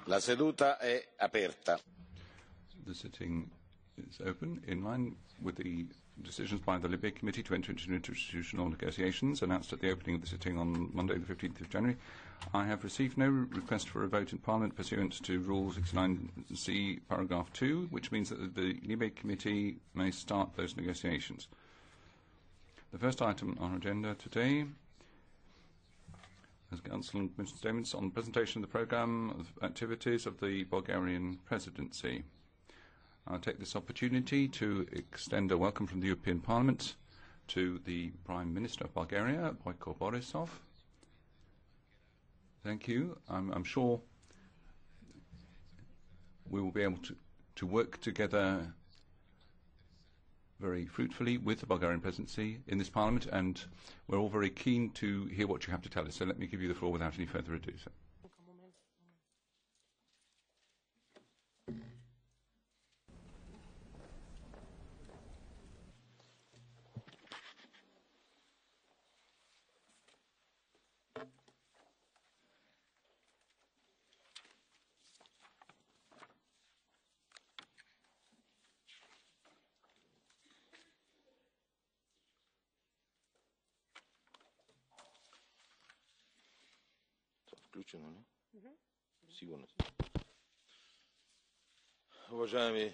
La seduta è aperta. The sitting is open in line with the decisions by the Libe Committee to enter into interinstitutional negotiations announced at the opening of the sitting on Monday the 15th of January. I have received no request for a vote in Parliament pursuant to Rule 69C paragraph 2, which means that the Libe Committee may start those negotiations. The first item on our agenda today is Council and Commission statements on the presentation of the programme of activities of the Bulgarian Presidency. I'll take this opportunity to extend a welcome from the European Parliament to the Prime Minister of Bulgaria, Boyko Borisov. Thank you. I'm sure we will be able to work together very fruitfully with the Bulgarian presidency in this Parliament, and we're all very keen to hear what you have to tell us. So let me give you the floor without any further ado. So. Включено ли? Сигурно си. Уважаеми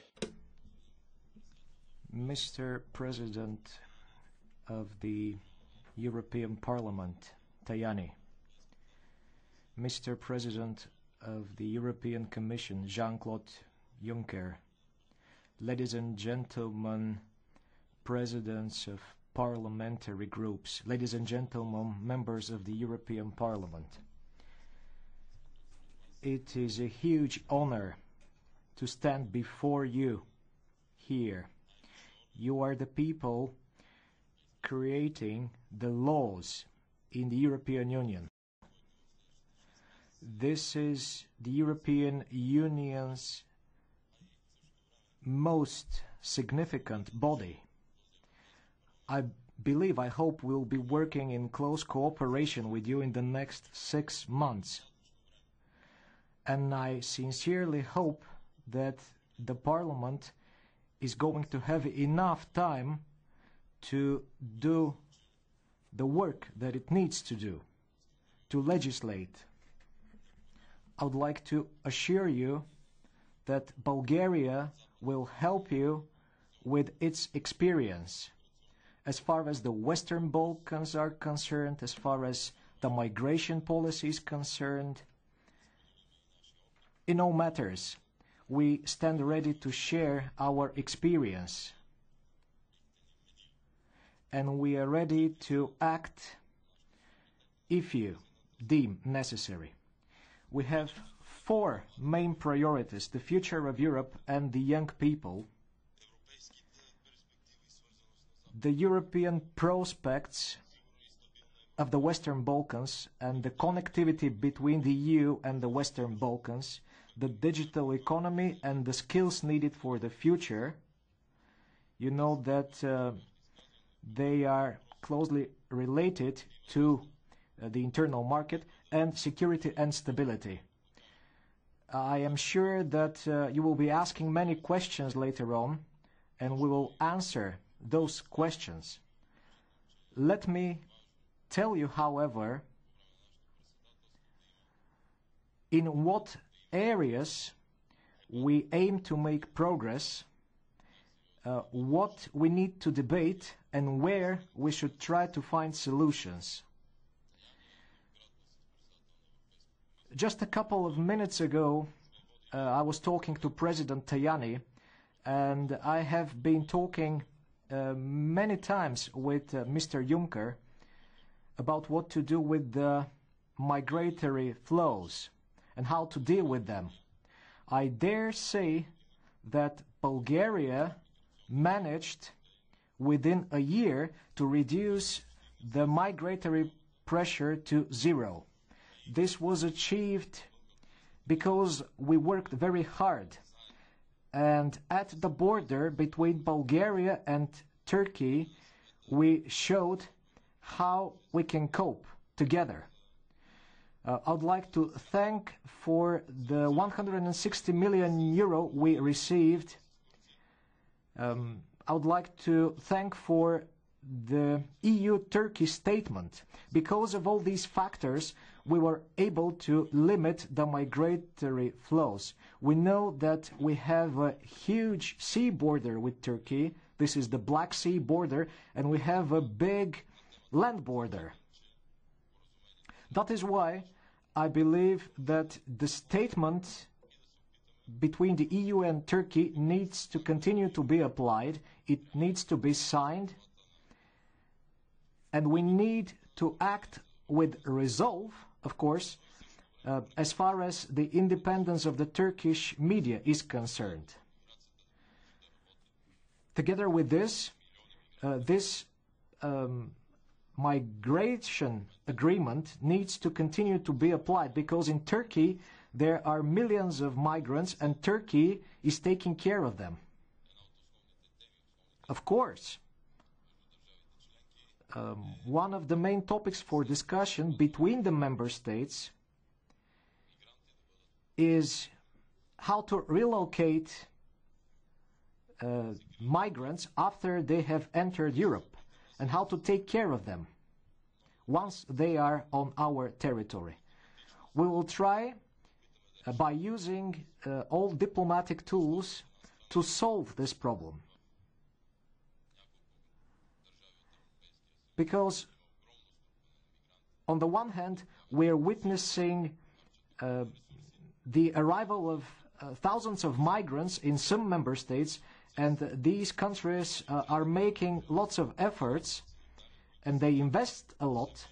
Mr. President of the European Parliament, Tajani, Mr. President of the European Commission, Jean-Claude Juncker, ladies and gentlemen, presidents of parliamentary groups, ladies and gentlemen, members of the European Parliament. It is a huge honor to stand before you here. You are the people creating the laws in the European Union. This is the European Union's most significant body. I believe, I hope we'll be working in close cooperation with you in the next 6 months. And I sincerely hope that the Parliament is going to have enough time to do the work that it needs to do, to legislate. I would like to assure you that Bulgaria will help you with its experience as far as the Western Balkans are concerned, as far as the migration policy is concerned. In all matters, we stand ready to share our experience, and we are ready to act if you deem necessary. We have 4 main priorities: the future of Europe and the young people, the European prospects of the Western Balkans and the connectivity between the EU and the Western Balkans, the digital economy and the skills needed for the future. You know that they are closely related to the internal market, and security and stability. I am sure that you will be asking many questions later on, and we will answer those questions. Let me tell you, however, in what areas we aim to make progress, what we need to debate, and where we should try to find solutions. Just a couple of minutes ago, I was talking to President Tajani, and I have been talking many times with Mr. Juncker about what to do with the migratory flows and how to deal with them. I dare say that Bulgaria managed within a year to reduce the migratory pressure to 0. This was achieved because we worked very hard. And at the border between Bulgaria and Turkey, we showed how we can cope together. I would like to thank for the 160 million euro we received. I would like to thank for the EU-Turkey statement. Because of all these factors, we were able to limit the migratory flows. We know that we have a huge sea border with Turkey. This is the Black Sea border, and we have a big land border. That is why I believe that the statement between the EU and Turkey needs to continue to be applied. It needs to be signed. And we need to act with resolve, of course, as far as the independence of the Turkish media is concerned. Together with this, this migration agreement needs to continue to be applied, because in Turkey there are millions of migrants and Turkey is taking care of them. Of course, one of the main topics for discussion between the member states is how to relocate migrants after they have entered Europe, and how to take care of them once they are on our territory. We will try by using all diplomatic tools to solve this problem. Because on the one hand, we are witnessing the arrival of thousands of migrants in some member states, and these countries are making lots of efforts and they invest a lot.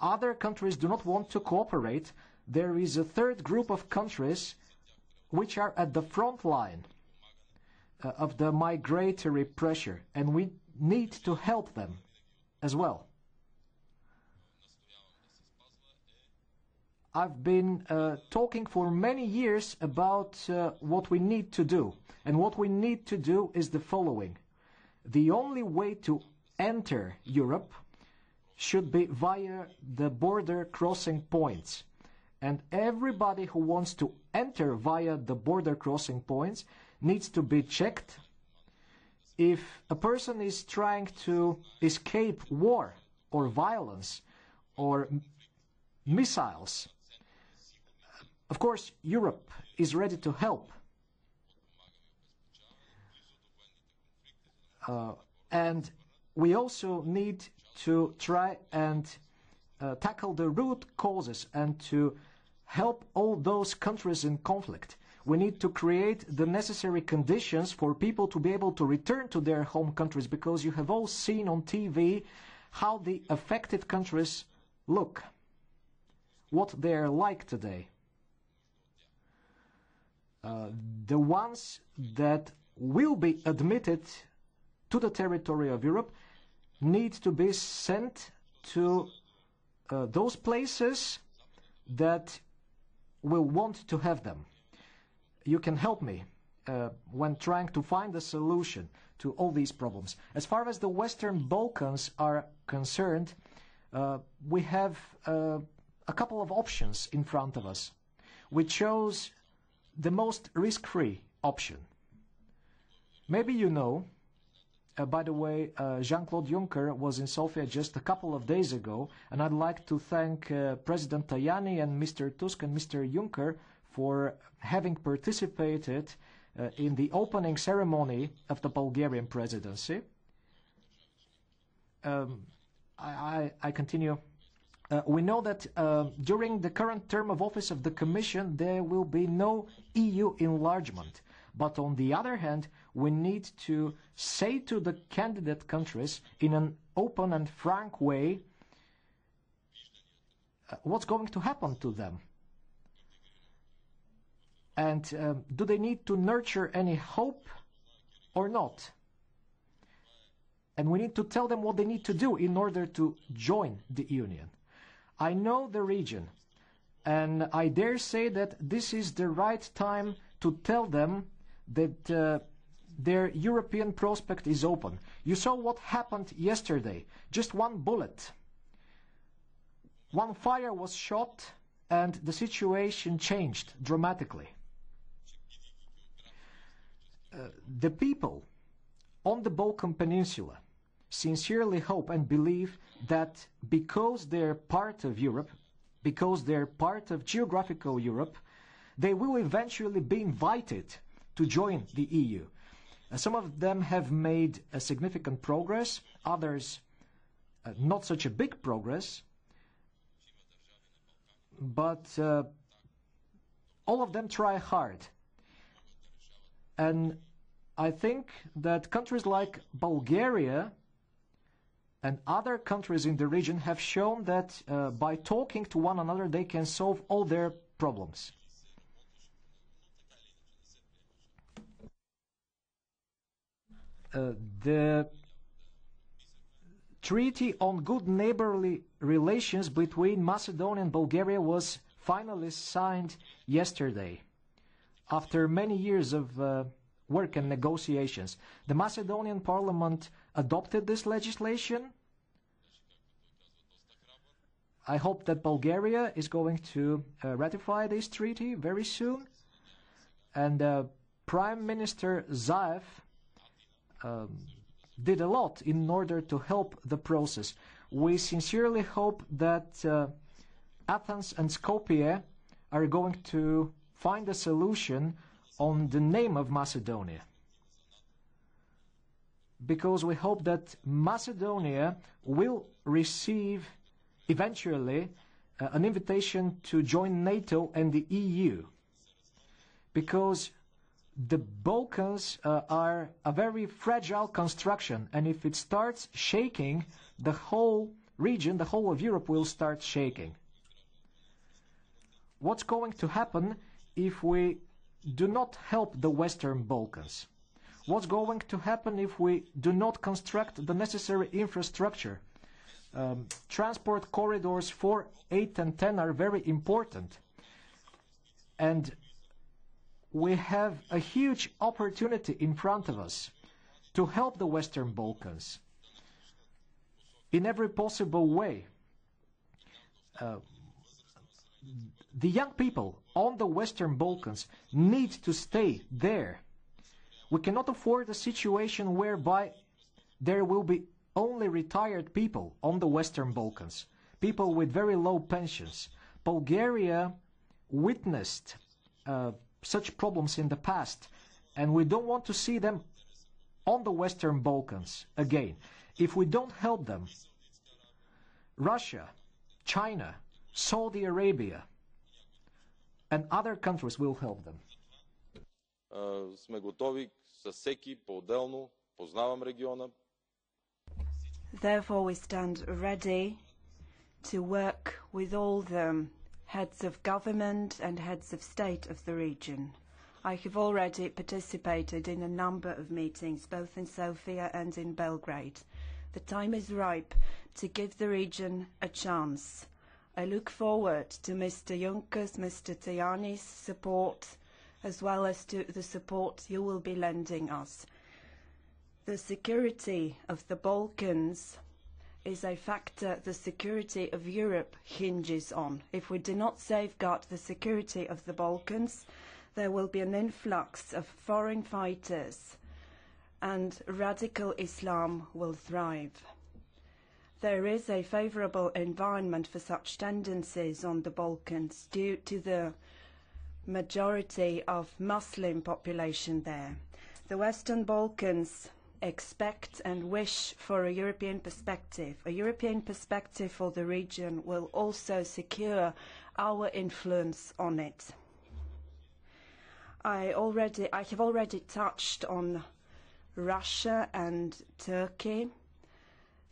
Other countries do not want to cooperate. There is a third group of countries which are at the front line of the migratory pressure, and we need to help them as well. I've been talking for many years about what we need to do. And what we need to do is the following. The only way to enter Europe should be via the border crossing points. And everybody who wants to enter via the border crossing points needs to be checked. If a person is trying to escape war or violence or missiles, of course, Europe is ready to help. And we also need to try and tackle the root causes and to help all those countries in conflict. We need to create the necessary conditions for people to be able to return to their home countries, because you have all seen on TV how the affected countries look, what they are like today. The ones that will be admitted to the territory of Europe need to be sent to those places that will want to have them. You can help me when trying to find a solution to all these problems. As far as the Western Balkans are concerned, we have a couple of options in front of us. We chose the most risk-free option. Maybe you know, by the way, Jean-Claude Juncker was in Sofia just a couple of days ago, and I'd like to thank President Tajani and Mr. Tusk and Mr. Juncker for having participated in the opening ceremony of the Bulgarian presidency. I continue. We know that during the current term of office of the Commission, there will be no EU enlargement. But on the other hand, we need to say to the candidate countries in an open and frank way what's going to happen to them. And do they need to nurture any hope or not? And we need to tell them what they need to do in order to join the Union. I know the region, and I dare say that this is the right time to tell them that their European prospect is open. You saw what happened yesterday. Just one bullet one fire was shot and the situation changed dramatically. The people on the Balkan Peninsula sincerely hope and believe that because they're part of Europe, because they're part of geographical Europe, they will eventually be invited to join the EU. Some of them have made a significant progress, others not such a big progress, but all of them try hard. And I think that countries like Bulgaria and other countries in the region have shown that by talking to one another they can solve all their problems. The Treaty on Good Neighborly Relations between Macedonia and Bulgaria was finally signed yesterday. After many years of work and negotiations, the Macedonian parliament adopted this legislation. I hope that Bulgaria is going to ratify this treaty very soon. And Prime Minister Zaev did a lot in order to help the process. We sincerely hope that Athens and Skopje are going to find a solution on the name of Macedonia, because we hope that Macedonia will receive eventually an invitation to join NATO and the EU, because the Balkans are a very fragile construction, and if it starts shaking, the whole region, the whole of Europe will start shaking. What's going to happen if we do not help the Western Balkans? What's going to happen if we do not construct the necessary infrastructure? Transport corridors 4, 8 and 10 are very important. And we have a huge opportunity in front of us to help the Western Balkans in every possible way. The young people on the Western Balkans need to stay there. We cannot afford a situation whereby there will be only retired people on the Western Balkans, people with very low pensions. Bulgaria witnessed such problems in the past, and we don't want to see them on the Western Balkans again. If we don't help them, Russia, China, Saudi Arabia, and other countries will help them. Сме готови с всеки по-отделно, познавам региона. Therefore, we stand ready to work with all the heads of government and heads of state of the region. I have already participated in a number of meetings, both in Sofia and in Belgrade. The time is ripe to give the region a chance. I look forward to Mr. Juncker's, Mr. Tajani's support, as well as to the support you will be lending us. The security of the Balkans is a factor the security of Europe hinges on. If we do not safeguard the security of the Balkans, there will be an influx of foreign fighters and radical Islam will thrive. There is a favourable environment for such tendencies on the Balkans due to the majority of Muslim population there. The Western Balkans expect and wish for a European perspective. A European perspective for the region will also secure our influence on it. I have already touched on Russia and Turkey.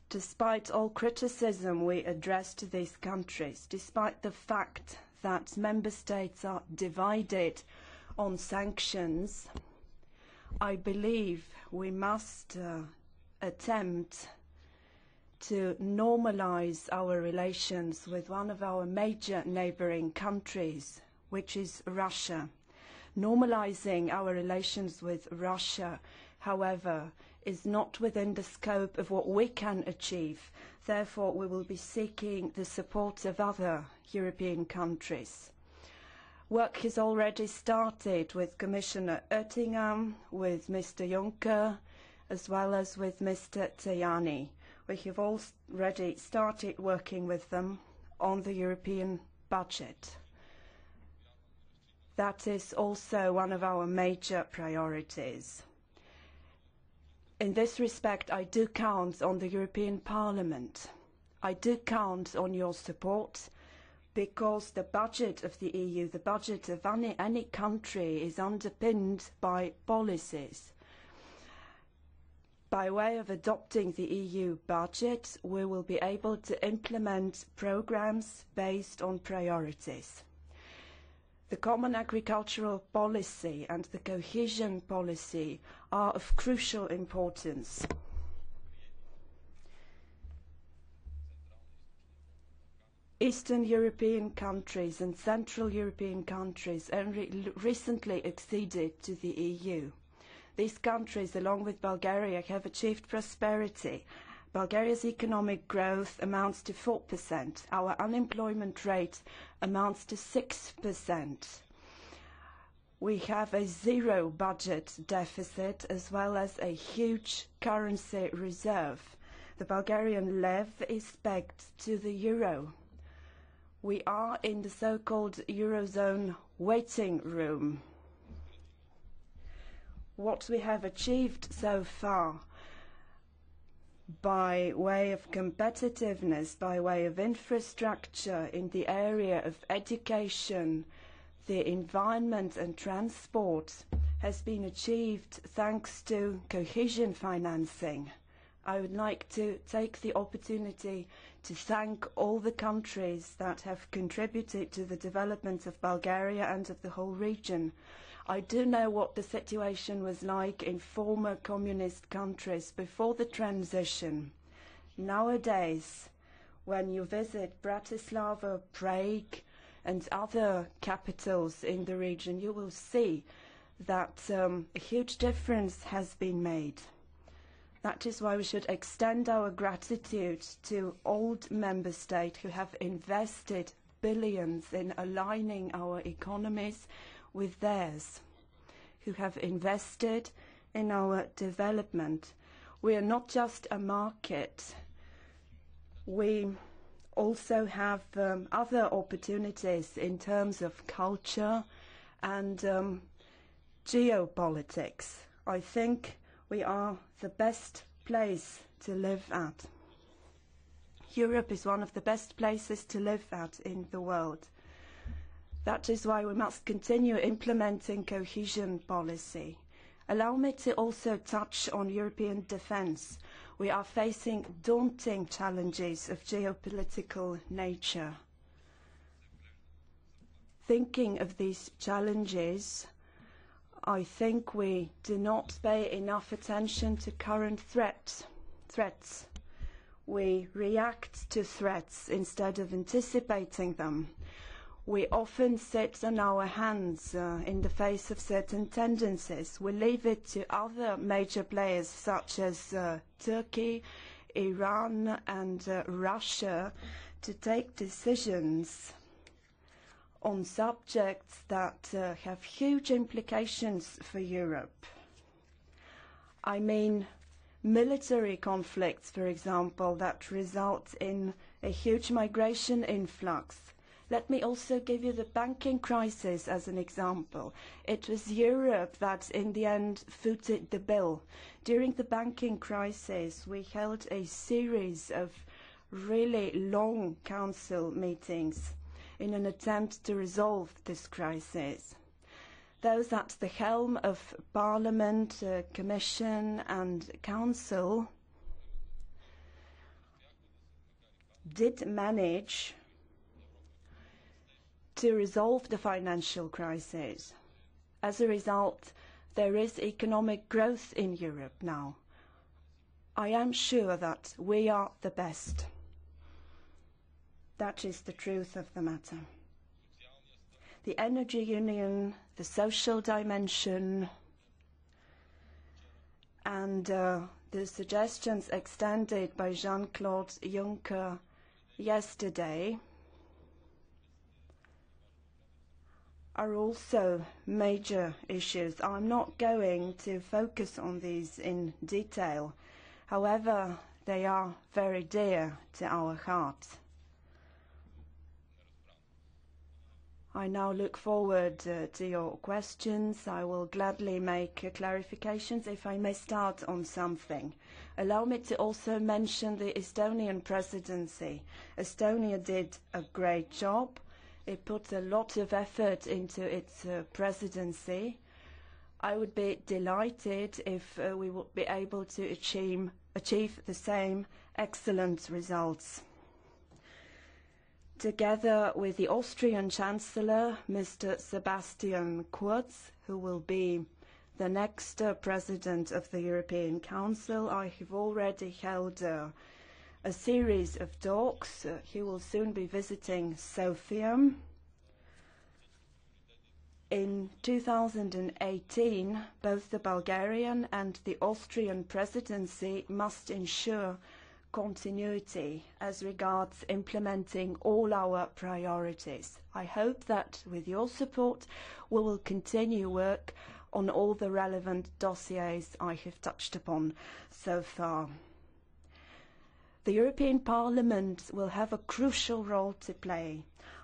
Despite all criticism we address to these countries, despite the fact that member states are divided on sanctions, I believe we must attempt to normalise our relations with one of our major neighbouring countries, which is Russia. Normalising our relations with Russia, however, is not within the scope of what we can achieve. Therefore, we will be seeking the support of other European countries. Work has already started with Commissioner Oettinger, with Mr. Juncker, as well as with Mr. Tajani. We have already started working with them on the European budget. That is also one of our major priorities. In this respect, I do count on the European Parliament. I do count on your support because the budget of the EU, the budget of any country, is underpinned by policies. By way of adopting the EU budget, we will be able to implement programs based on priorities. The common agricultural policy and the cohesion policy are of crucial importance. Eastern European countries and Central European countries only recently acceded to the EU. These countries, along with Bulgaria, have achieved prosperity. Bulgaria's economic growth amounts to 4%. Our unemployment rate amounts to 6%. We have a zero budget deficit as well as a huge currency reserve. The Bulgarian lev is pegged to the euro. We are in the so-called Eurozone waiting room. What we have achieved so far by way of competitiveness, by way of infrastructure in the area of education, the environment and transport has been achieved thanks to cohesion financing. I would like to take the opportunity to thank all the countries that have contributed to the development of Bulgaria and of the whole region. I do know what the situation was like in former communist countries before the transition. Nowadays, when you visit Bratislava, Prague, and other capitals in the region, you will see that a huge difference has been made. That is why we should extend our gratitude to old member states who have invested billions in aligning our economies with theirs, who have invested in our development. We are not just a market. We also have other opportunities in terms of culture and geopolitics. I think we are the best place to live at. Europe is one of the best places to live at in the world. That is why we must continue implementing cohesion policy. Allow me to also touch on European defence. We are facing daunting challenges of geopolitical nature. Thinking of these challenges, I think we do not pay enough attention to current threats. We react to threats instead of anticipating them. We often sit on our hands in the face of certain tendencies. We leave it to other major players such as Turkey, Iran and Russia to take decisions on subjects that have huge implications for Europe. I mean military conflicts, for example, that result in a huge migration influx. Let me also give you the banking crisis as an example. It was Europe that in the end footed the bill. During the banking crisis, we held a series of really long council meetings in an attempt to resolve this crisis. Those at the helm of Parliament, Commission and Council did manage to resolve the financial crisis. As a result, there is economic growth in Europe now. I am sure that we are the best. That is the truth of the matter. The energy union, the social dimension, and the suggestions extended by Jean-Claude Juncker yesterday are also major issues. I'm not going to focus on these in detail. However, they are very dear to our hearts. I now look forward to your questions. I will gladly make clarifications if I may start on something. Allow me to also mention the Estonian presidency. Estonia did a great job. It put a lot of effort into its presidency. I would be delighted if we would be able to achieve the same excellent results. Together with the Austrian Chancellor, Mr. Sebastian Kurz, who will be the next President of the European Council, I have already held a series of talks. He will soon be visiting Sofia. In 2018, both the Bulgarian and the Austrian presidency must ensure continuity as regards implementing all our priorities. I hope that with your support we will continue work on all the relevant dossiers I have touched upon so far. The European Parliament will have a crucial role to play.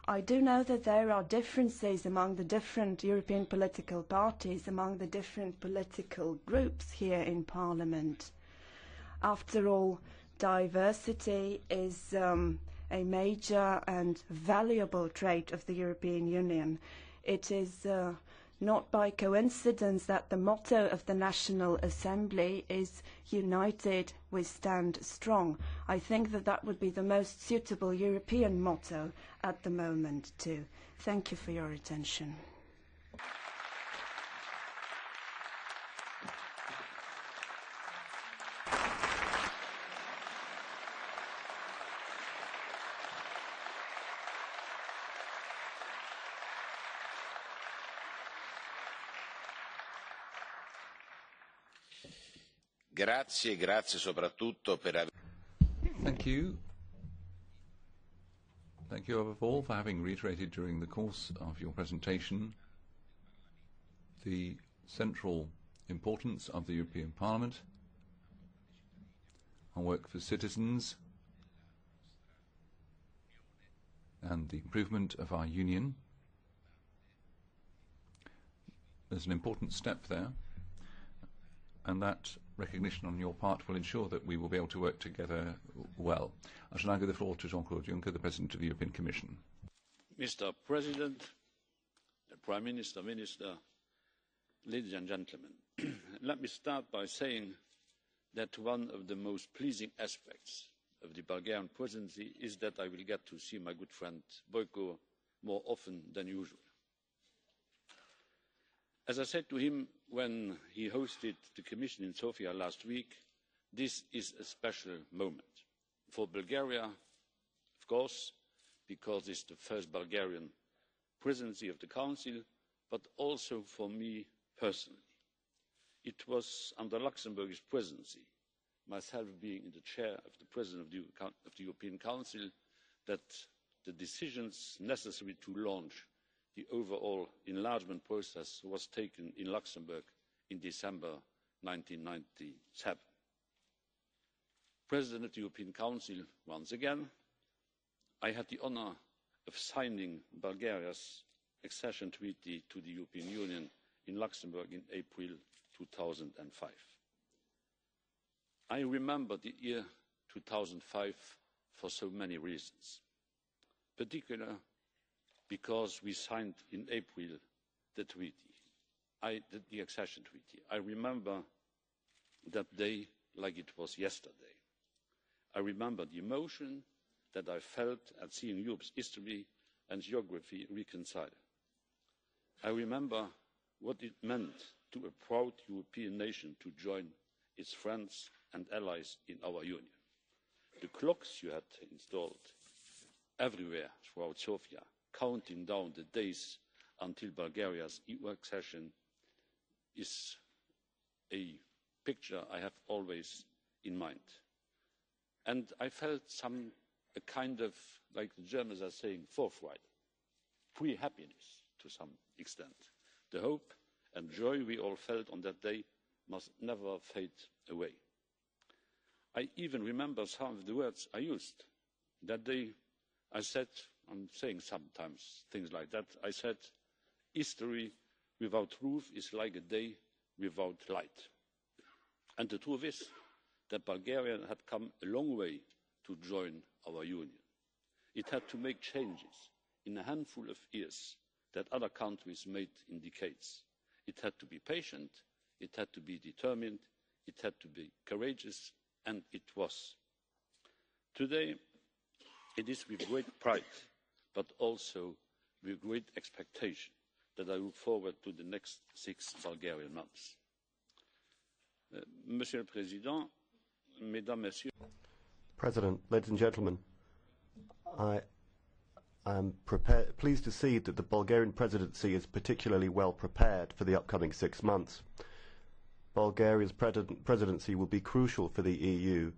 I do know that there are differences among the different European political parties, among the different political groups here in Parliament. After all, diversity is a major and valuable trait of the European Union. It is not by coincidence that the motto of the National Assembly is "United we stand strong." I think that that would be the most suitable European motto at the moment too. Thank you for your attention. Grazie, grazie soprattutto per aver... Thank you. Thank you above all for having reiterated during the course of your presentation the central importance of the European Parliament, our work for citizens, and the improvement of our union. There's an important step there, and that recognition on your part will ensure that we will be able to work together well. I shall now give the floor to Jean-Claude Juncker, the President of the European Commission. Mr. President, the Prime Minister, ladies and gentlemen, let me start by saying that one of the most pleasing aspects of the Bulgarian presidency is that I will get to see my good friend Boyko more often than usual. As I said to him when he hosted the Commission in Sofia last week, this is a special moment for Bulgaria, of course, because it's the first Bulgarian presidency of the Council, but also for me personally. It was under Luxembourg's presidency, myself being in the chair of the President of the European Council, that the decisions necessary to launch the overall enlargement process was taken in Luxembourg in December 1997. President of the European Council, once again, I had the honour of signing Bulgaria's accession treaty to the European Union in Luxembourg in April 2005. I remember the year 2005 for so many reasons, particularly because we signed in April the accession treaty. I remember that day like it was yesterday. I remember the emotion that I felt at seeing Europe's history and geography reconciled. I remember what it meant to a proud European nation to join its friends and allies in our union. The clocks you had installed everywhere throughout Sofia, counting down the days until Bulgaria's EU accession, is a picture I have always in mind. And I felt a kind of, like the Germans are saying, Vorfreude, pre-happiness to some extent. The hope and joy we all felt on that day must never fade away. I even remember some of the words I used. That day I said, I'm saying sometimes things like that, I said, history without truth is like a day without light. And the truth is that Bulgaria had come a long way to join our union. It had to make changes in a handful of years that other countries made in decades. It had to be patient, it had to be determined, it had to be courageous, and it was. Today, it is with great pride, but also with great expectation, that I look forward to the next 6 Bulgarian months. Monsieur le Président, Mesdames, Messieurs. President, ladies and gentlemen, I am pleased to see that the Bulgarian presidency is particularly well prepared for the upcoming 6 months. Bulgaria's presidency will be crucial for the EU.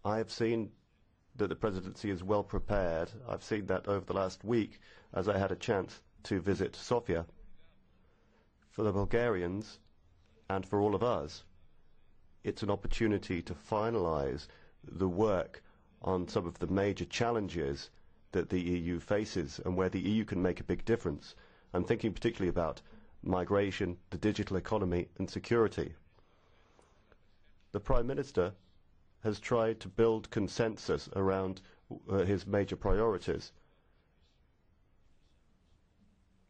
I have seen that the presidency is well prepared. I've seen that over the last week as I had a chance to visit Sofia. For the Bulgarians, and for all of us, it's an opportunity to finalize the work on some of the major challenges that the EU faces and where the EU can make a big difference. I'm thinking particularly about migration, the digital economy, and security. The Prime Minister has tried to build consensus around his major priorities.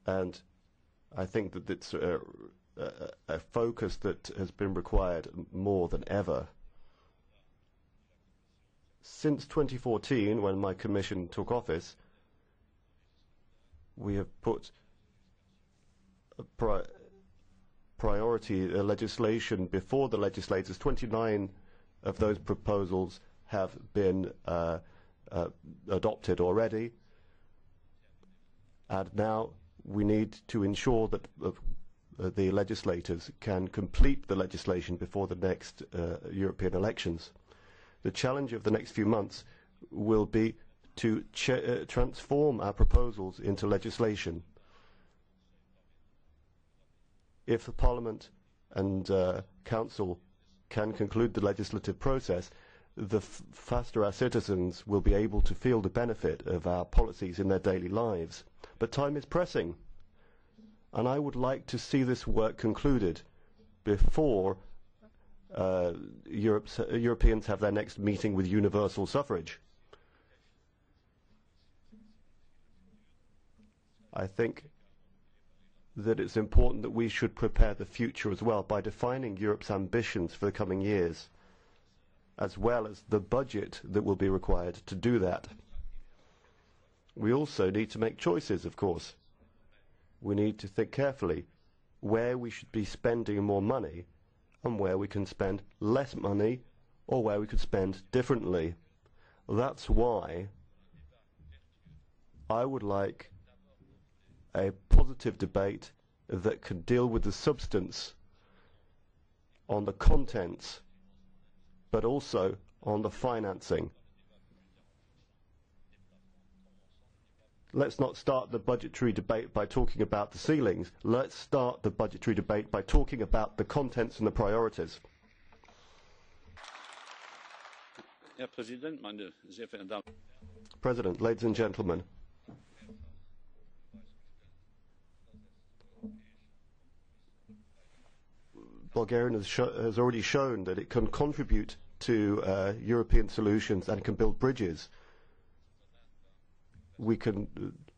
And I think that it's a focus that has been required more than ever. Since 2014, when my commission took office, we have put priority legislation before the legislators. 29 of those proposals have been adopted already, and now we need to ensure that the legislators can complete the legislation before the next European elections. The challenge of the next few months will be to transform our proposals into legislation. If the Parliament and Council can conclude the legislative process, the faster our citizens will be able to feel the benefit of our policies in their daily lives. But time is pressing, and I would like to see this work concluded before Europeans have their next meeting with universal suffrage. I think that it's important that we should prepare the future as well by defining Europe's ambitions for the coming years, as well as the budget that will be required to do that. We also need to make choices, of course. We need to think carefully where we should be spending more money and where we can spend less money or where we could spend differently. That's why I would like a positive debate that can deal with the substance on the contents, but also on the financing. Let's not start the budgetary debate by talking about the ceilings. Let's start the budgetary debate by talking about the contents and the priorities. President, ladies and gentlemen, Bulgaria has already shown that it can contribute to European solutions and can build bridges. We can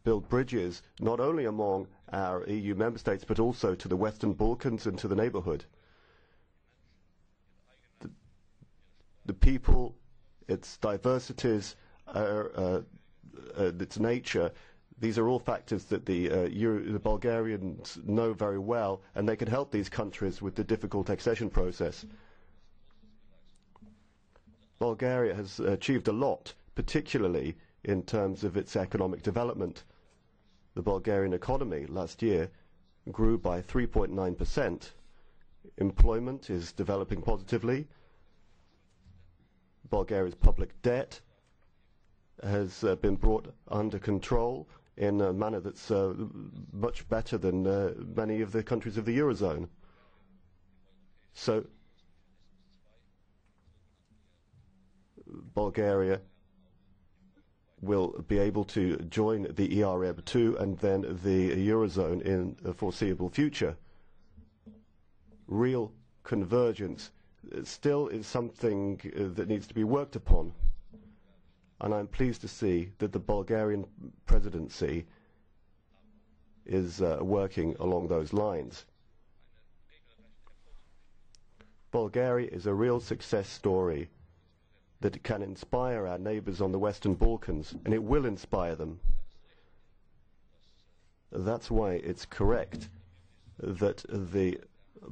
build bridges not only among our EU member states but also to the Western Balkans and to the neighbourhood. The people, its diversities, its nature, these are all factors that the Bulgarians know very well, and they can help these countries with the difficult accession process. Bulgaria has achieved a lot, particularly in terms of its economic development. The Bulgarian economy last year grew by 3.9%, Employment is developing positively. Bulgaria's public debt has been brought under control in a manner that's much better than many of the countries of the Eurozone. So Bulgaria will be able to join the ERM2 and then the Eurozone in the foreseeable future. Real convergence still is something that needs to be worked upon. And I'm pleased to see that the Bulgarian presidency is working along those lines. Bulgaria is a real success story that can inspire our neighbours on the Western Balkans, and it will inspire them. That's why it's correct that the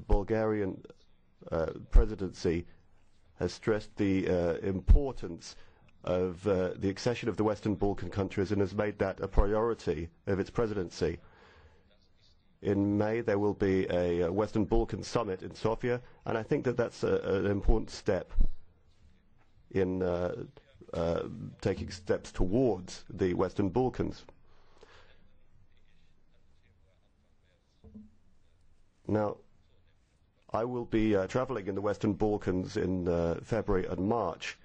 Bulgarian presidency has stressed the importance of the accession of the Western Balkan countries and has made that a priority of its presidency. In May there will be a Western Balkan summit in Sofia, and I think that that's an important step in taking steps towards the Western Balkans. Now, I will be travelling in the Western Balkans in February and March,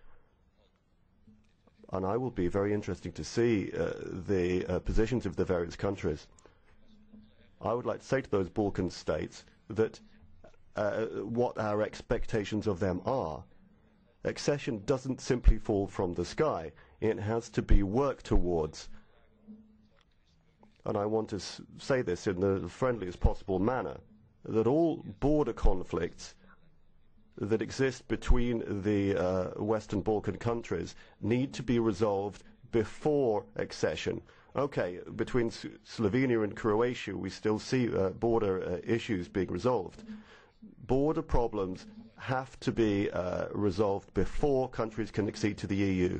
and I will be very interested to see the positions of the various countries. I would like to say to those Balkan states that what our expectations of them are. Accession doesn't simply fall from the sky. It has to be worked towards. And I want to say this in the friendliest possible manner, that all border conflicts that exist between the Western Balkan countries need to be resolved before accession. Okay, between Slovenia and Croatia we still see border issues being resolved. Border problems have to be resolved before countries can accede to the EU.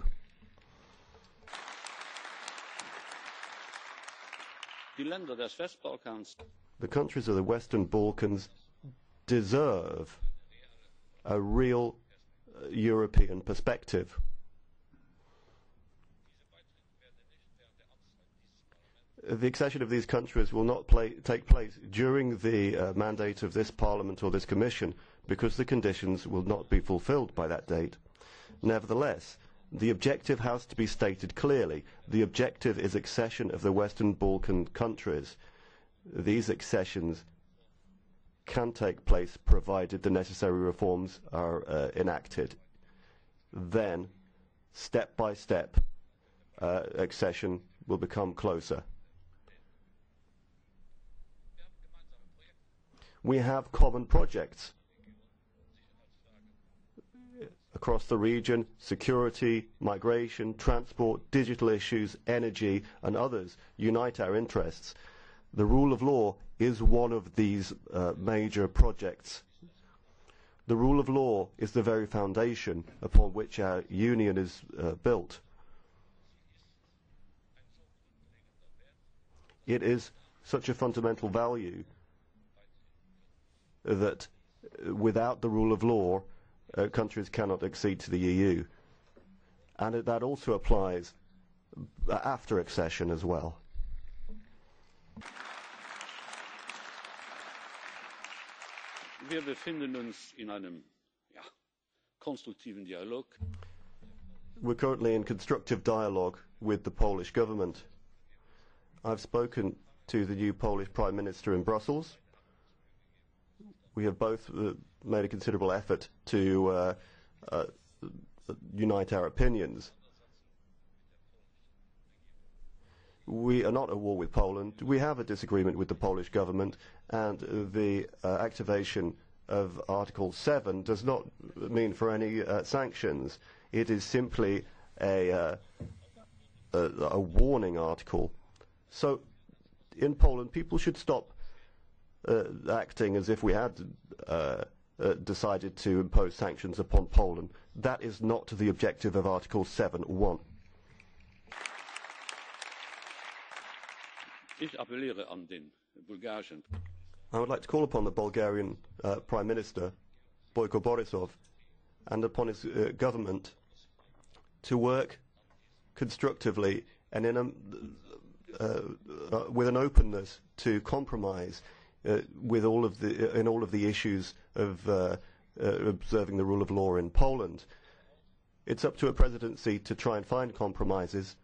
The countries of the Western Balkans deserve a real European perspective. The accession of these countries will not take place during the mandate of this Parliament or this Commission, because the conditions will not be fulfilled by that date. Nevertheless, the objective has to be stated clearly. The objective is accession of the Western Balkan countries. These accessions can take place provided the necessary reforms are enacted. Then, step by step, accession will become closer. We have common projects across the region: security, migration, transport, digital issues, energy, and others unite our interests. The rule of law is one of these major projects. The rule of law is the very foundation upon which our union is built. It is such a fundamental value that without the rule of law, countries cannot accede to the EU. And that also applies after accession as well. Wir befinden uns in einem konstruktiven Dialog. We're currently in constructive dialogue with the Polish government. I've spoken to the new Polish Prime Minister in Brussels. We have both made a considerable effort to unite our opinions. We are not at war with Poland. We have a disagreement with the Polish government, and the activation of Article 7 does not mean for any sanctions. It is simply a warning article. So in Poland, people should stop acting as if we had decided to impose sanctions upon Poland. That is not the objective of Article 7.1. I would like to call upon the Bulgarian Prime Minister, Boyko Borisov, and upon his government to work constructively and with an openness to compromise with in all of the issues of observing the rule of law in Poland. It's up to a presidency to try and find compromises,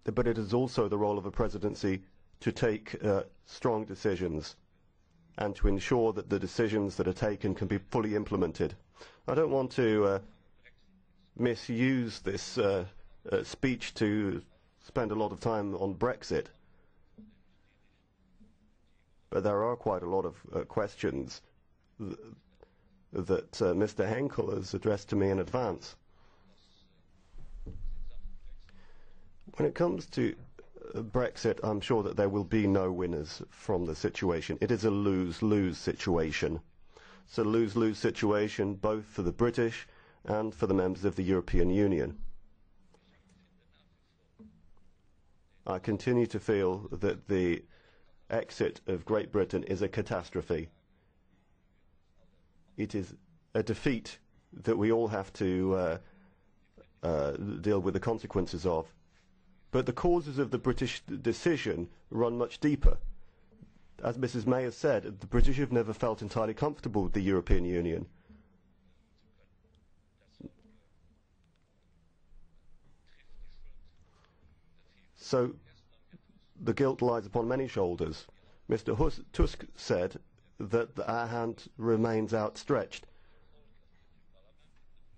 but it is also the role of a presidency to take strong decisions and to ensure that the decisions that are taken can be fully implemented. I don't want to misuse this speech to spend a lot of time on Brexit, but there are quite a lot of questions that Mr. Henkel has addressed to me in advance. When it comes to Brexit, I'm sure that there will be no winners from the situation. It is a lose-lose situation. It's a lose-lose situation both for the British and for the members of the European Union. I continue to feel that the exit of Great Britain is a catastrophe. It is a defeat that we all have to deal with the consequences of. But the causes of the British decision run much deeper. As Mrs. May has said, the British have never felt entirely comfortable with the European Union. So the guilt lies upon many shoulders. Mr. Tusk said that our hand remains outstretched.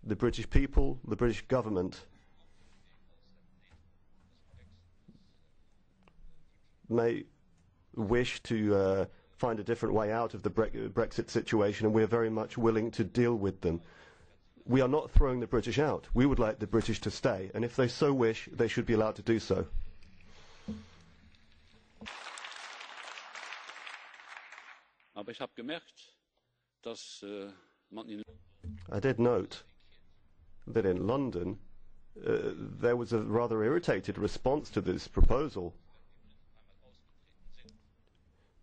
The British people, the British government, may wish to find a different way out of the Brexit situation, and we are very much willing to deal with them. We are not throwing the British out. We would like the British to stay, and if they so wish, they should be allowed to do so. I did note that in London there was a rather irritated response to this proposal.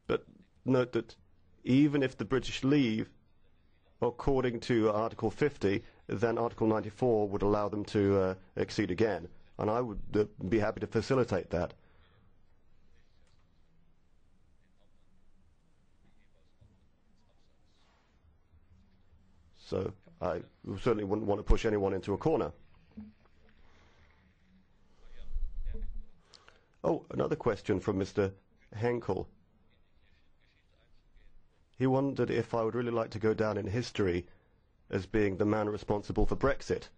But note that even if the British leave, according to Article 50, then Article 94 would allow them to accede again. And I would be happy to facilitate that. So I certainly wouldn't want to push anyone into a corner. Oh, another question from Mr. Henkel. He wondered if I would really like to go down in history as being the man responsible for Brexit.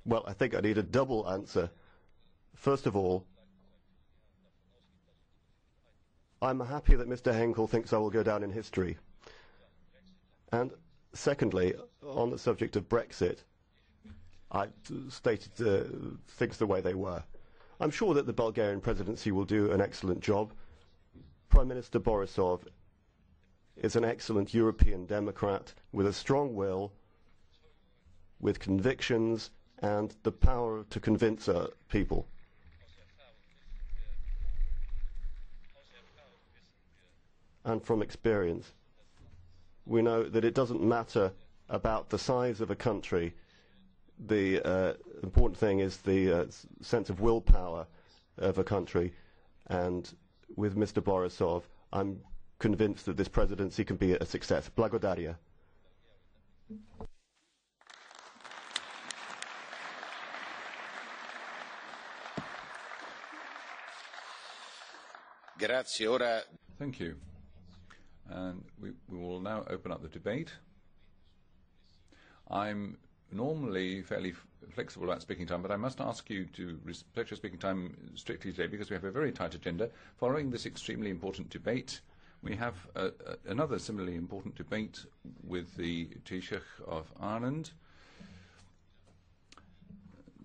Well, I think I need a double answer. First of all, I'm happy that Mr. Henkel thinks I will go down in history. And secondly, on the subject of Brexit, I stated things the way they were. I'm sure that the Bulgarian presidency will do an excellent job. Prime Minister Borisov is an excellent European Democrat with a strong will, with convictions, and the power to convince people. And from experience, we know that it doesn't matter about the size of a country. The important thing is the sense of willpower of a country. And with Mr. Borisov, I'm convinced that this presidency can be a success. Благодаря. Thank you. And we will now open up the debate. I'm normally fairly flexible about speaking time, but I must ask you to respect your speaking time strictly today because we have a very tight agenda. Following this extremely important debate, we have another similarly important debate with the Taoiseach of Ireland.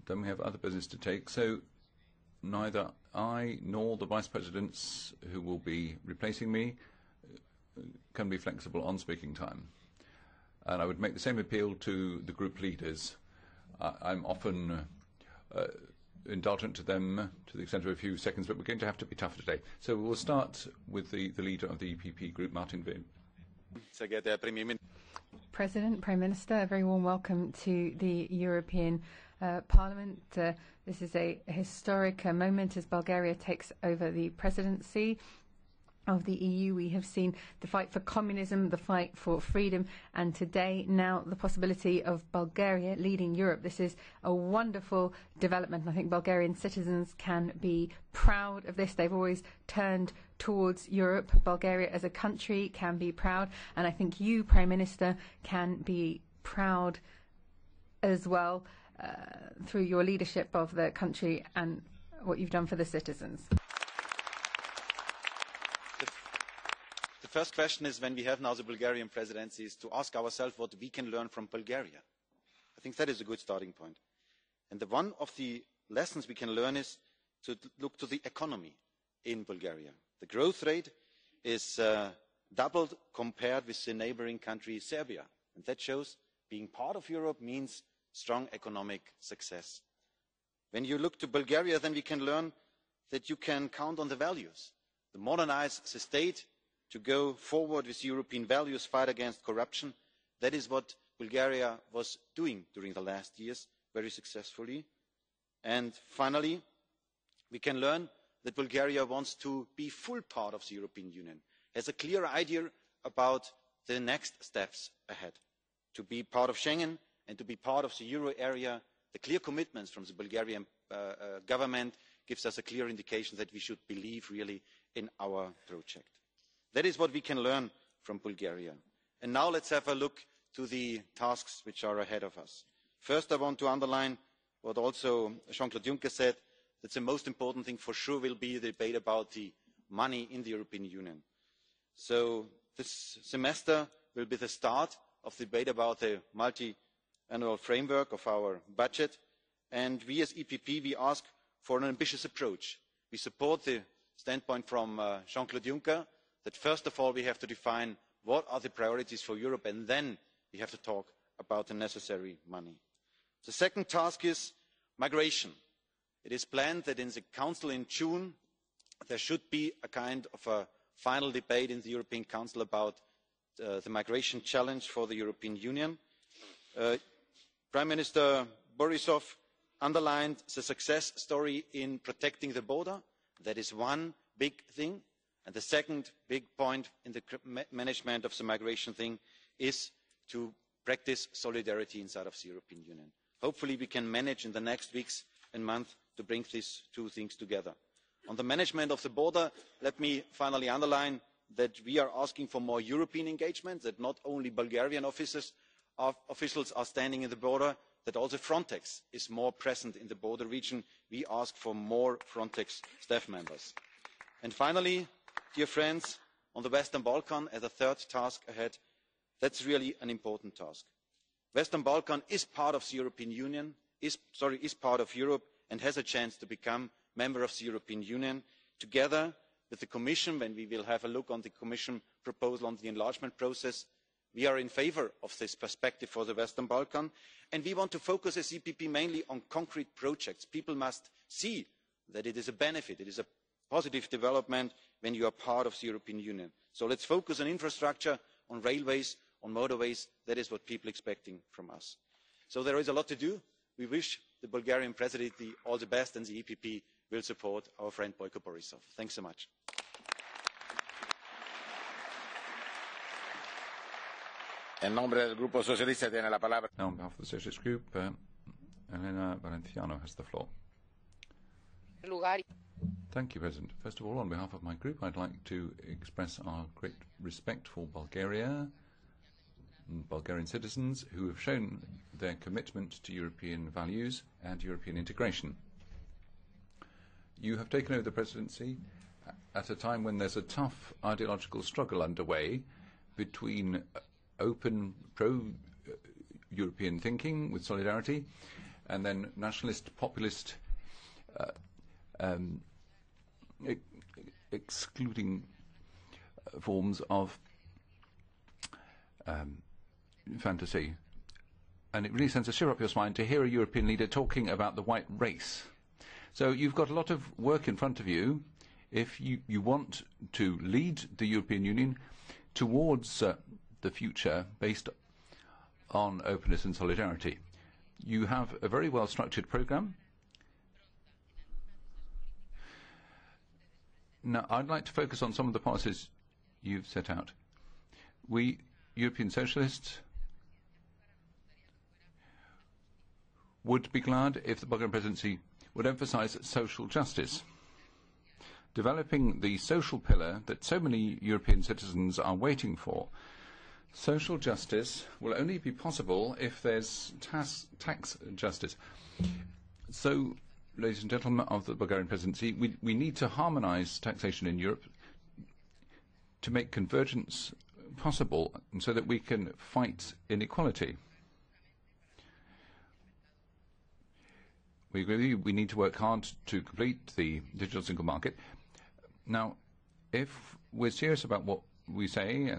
Then we have other business to take. So neither I nor the vice presidents who will be replacing me can be flexible on speaking time. And I would make the same appeal to the group leaders. I'm often indulgent to them to the extent of a few seconds, but we're going to have to be tougher today. So we'll start with the leader of the EPP group, Martin Vin. President, Prime Minister, a very warm welcome to the European Parliament. This is a historic moment as Bulgaria takes over the presidency of the EU. We have seen the fight for communism, the fight for freedom, and today now the possibility of Bulgaria leading Europe. This is a wonderful development, and I think Bulgarian citizens can be proud of this. They've always turned towards Europe. Bulgaria as a country can be proud, and I think you, Prime Minister, can be proud as well through your leadership of the country and what you've done for the citizens. The first question is, when we have now the Bulgarian presidency, is to ask ourselves what we can learn from Bulgaria. I think that is a good starting point. And one of the lessons we can learn is to look to the economy in Bulgaria. The growth rate is doubled compared with the neighbouring country Serbia. And that shows being part of Europe means strong economic success. When you look to Bulgaria, then we can learn that you can count on the values. To modernise the state, to go forward with European values, fight against corruption. That is what Bulgaria was doing during the last years very successfully. And finally, we can learn that Bulgaria wants to be full part of the European Union, has a clear idea about the next steps ahead. To be part of Schengen and to be part of the euro area, the clear commitments from the Bulgarian government gives us a clear indication that we should believe really in our project. That is what we can learn from Bulgaria. And now let's have a look to the tasks which are ahead of us. First, I want to underline what also Jean-Claude Juncker said, that the most important thing for sure will be the debate about the money in the European Union. So this semester will be the start of the debate about the multi-annual framework of our budget. And we as EPP, we ask for an ambitious approach. We support the standpoint from Jean-Claude Juncker, that first of all we have to define what are the priorities for Europe, and then we have to talk about the necessary money. The second task is migration. It is planned that in the Council in June there should be a kind of a final debate in the European Council about the migration challenge for the European Union. Prime Minister Borisov underlined the success story in protecting the border. That is one big thing. And the second big point in the management of the migration thing is to practice solidarity inside of the European Union. Hopefully we can manage in the next weeks and months to bring these two things together. On the management of the border, let me finally underline that we are asking for more European engagement, that not only Bulgarian officials are standing in the border, that also Frontex is more present in the border region. We ask for more Frontex staff members. And finally, dear friends, on the Western Balkan, as a third task ahead, that's really an important task. Western Balkan is part of the European Union, is part of Europe, and has a chance to become a member of the European Union. Together with the Commission, when we will have a look on the Commission proposal on the enlargement process, we are in favour of this perspective for the Western Balkan, and we want to focus as EPP mainly on concrete projects. People must see that it is a benefit, it is a positive development when you are part of the European Union. So let's focus on infrastructure, on railways, on motorways. That is what people are expecting from us. So there is a lot to do. We wish the Bulgarian presidency all the best, and the EPP will support our friend Boyko Borisov. Thanks so much. Now on behalf of the Socialist Group, Elena Valenciano has the floor. Thank you, President. First of all, on behalf of my group, I'd like to express our great respect for Bulgaria and Bulgarian citizens who have shown their commitment to European values and European integration. You have taken over the presidency at a time when there's a tough ideological struggle underway between open pro-European thinking with solidarity and then nationalist, populist excluding forms of fantasy. And it really sends a shiver up your spine to hear a European leader talking about the white race. So you've got a lot of work in front of you if you want to lead the European Union towards the future based on openness and solidarity. You have a very well-structured programme. Now, I'd like to focus on some of the policies you've set out. We, European Socialists, would be glad if the Bulgarian presidency would emphasise social justice, developing the social pillar that so many European citizens are waiting for. Social justice will only be possible if there's tax justice. So, ladies and gentlemen of the Bulgarian presidency, we need to harmonise taxation in Europe to make convergence possible so that we can fight inequality. We agree we need to work hard to complete the digital single market. Now, if we're serious about what we say,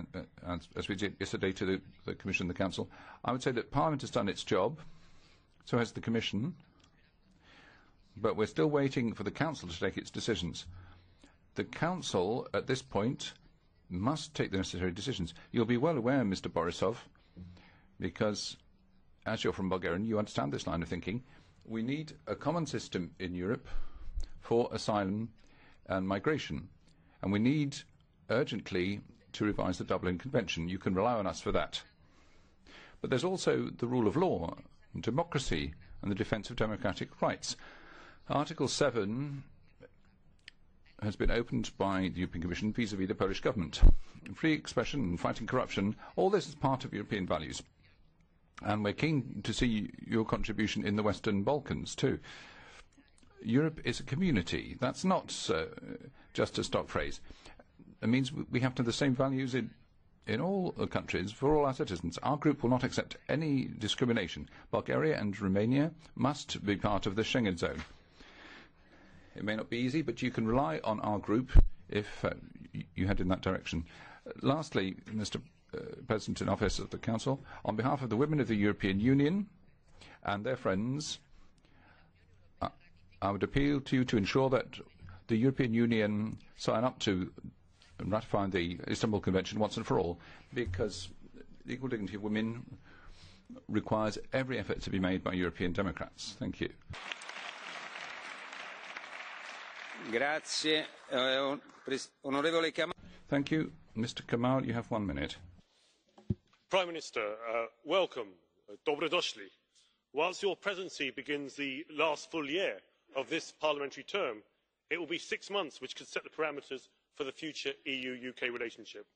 as we did yesterday to the Commission and the Council, I would say that Parliament has done its job, so has the Commission, but we're still waiting for the Council to take its decisions. The Council, at this point, must take the necessary decisions. You'll be well aware, Mr. Borisov, because as you're from Bulgaria, you understand this line of thinking. We need a common system in Europe for asylum and migration, and we need urgently to revise the Dublin Convention. You can rely on us for that. But there's also the rule of law, and democracy, and the defence of democratic rights. Article 7 has been opened by the European Commission vis-à-vis the Polish government. Free expression and fighting corruption, all this is part of European values. And we're keen to see your contribution in the Western Balkans too. Europe is a community. That's not just a stock phrase. It means we have to have the same values in all countries for all our citizens. Our group will not accept any discrimination. Bulgaria and Romania must be part of the Schengen zone. It may not be easy, but you can rely on our group if you head in that direction. Lastly, Mr. President in Office of the Council, on behalf of the women of the European Union and their friends, I would appeal to you to ensure that the European Union sign up to and ratify the Istanbul Convention once and for all, because the equal dignity of women requires every effort to be made by European Democrats. Thank you. Thank you. Mr. Kamal, you have 1 minute. Prime Minister, welcome. Dobrodošli. Whilst your presidency begins the last full year of this parliamentary term, it will be 6 months which could set the parameters for the future EU-UK relationship.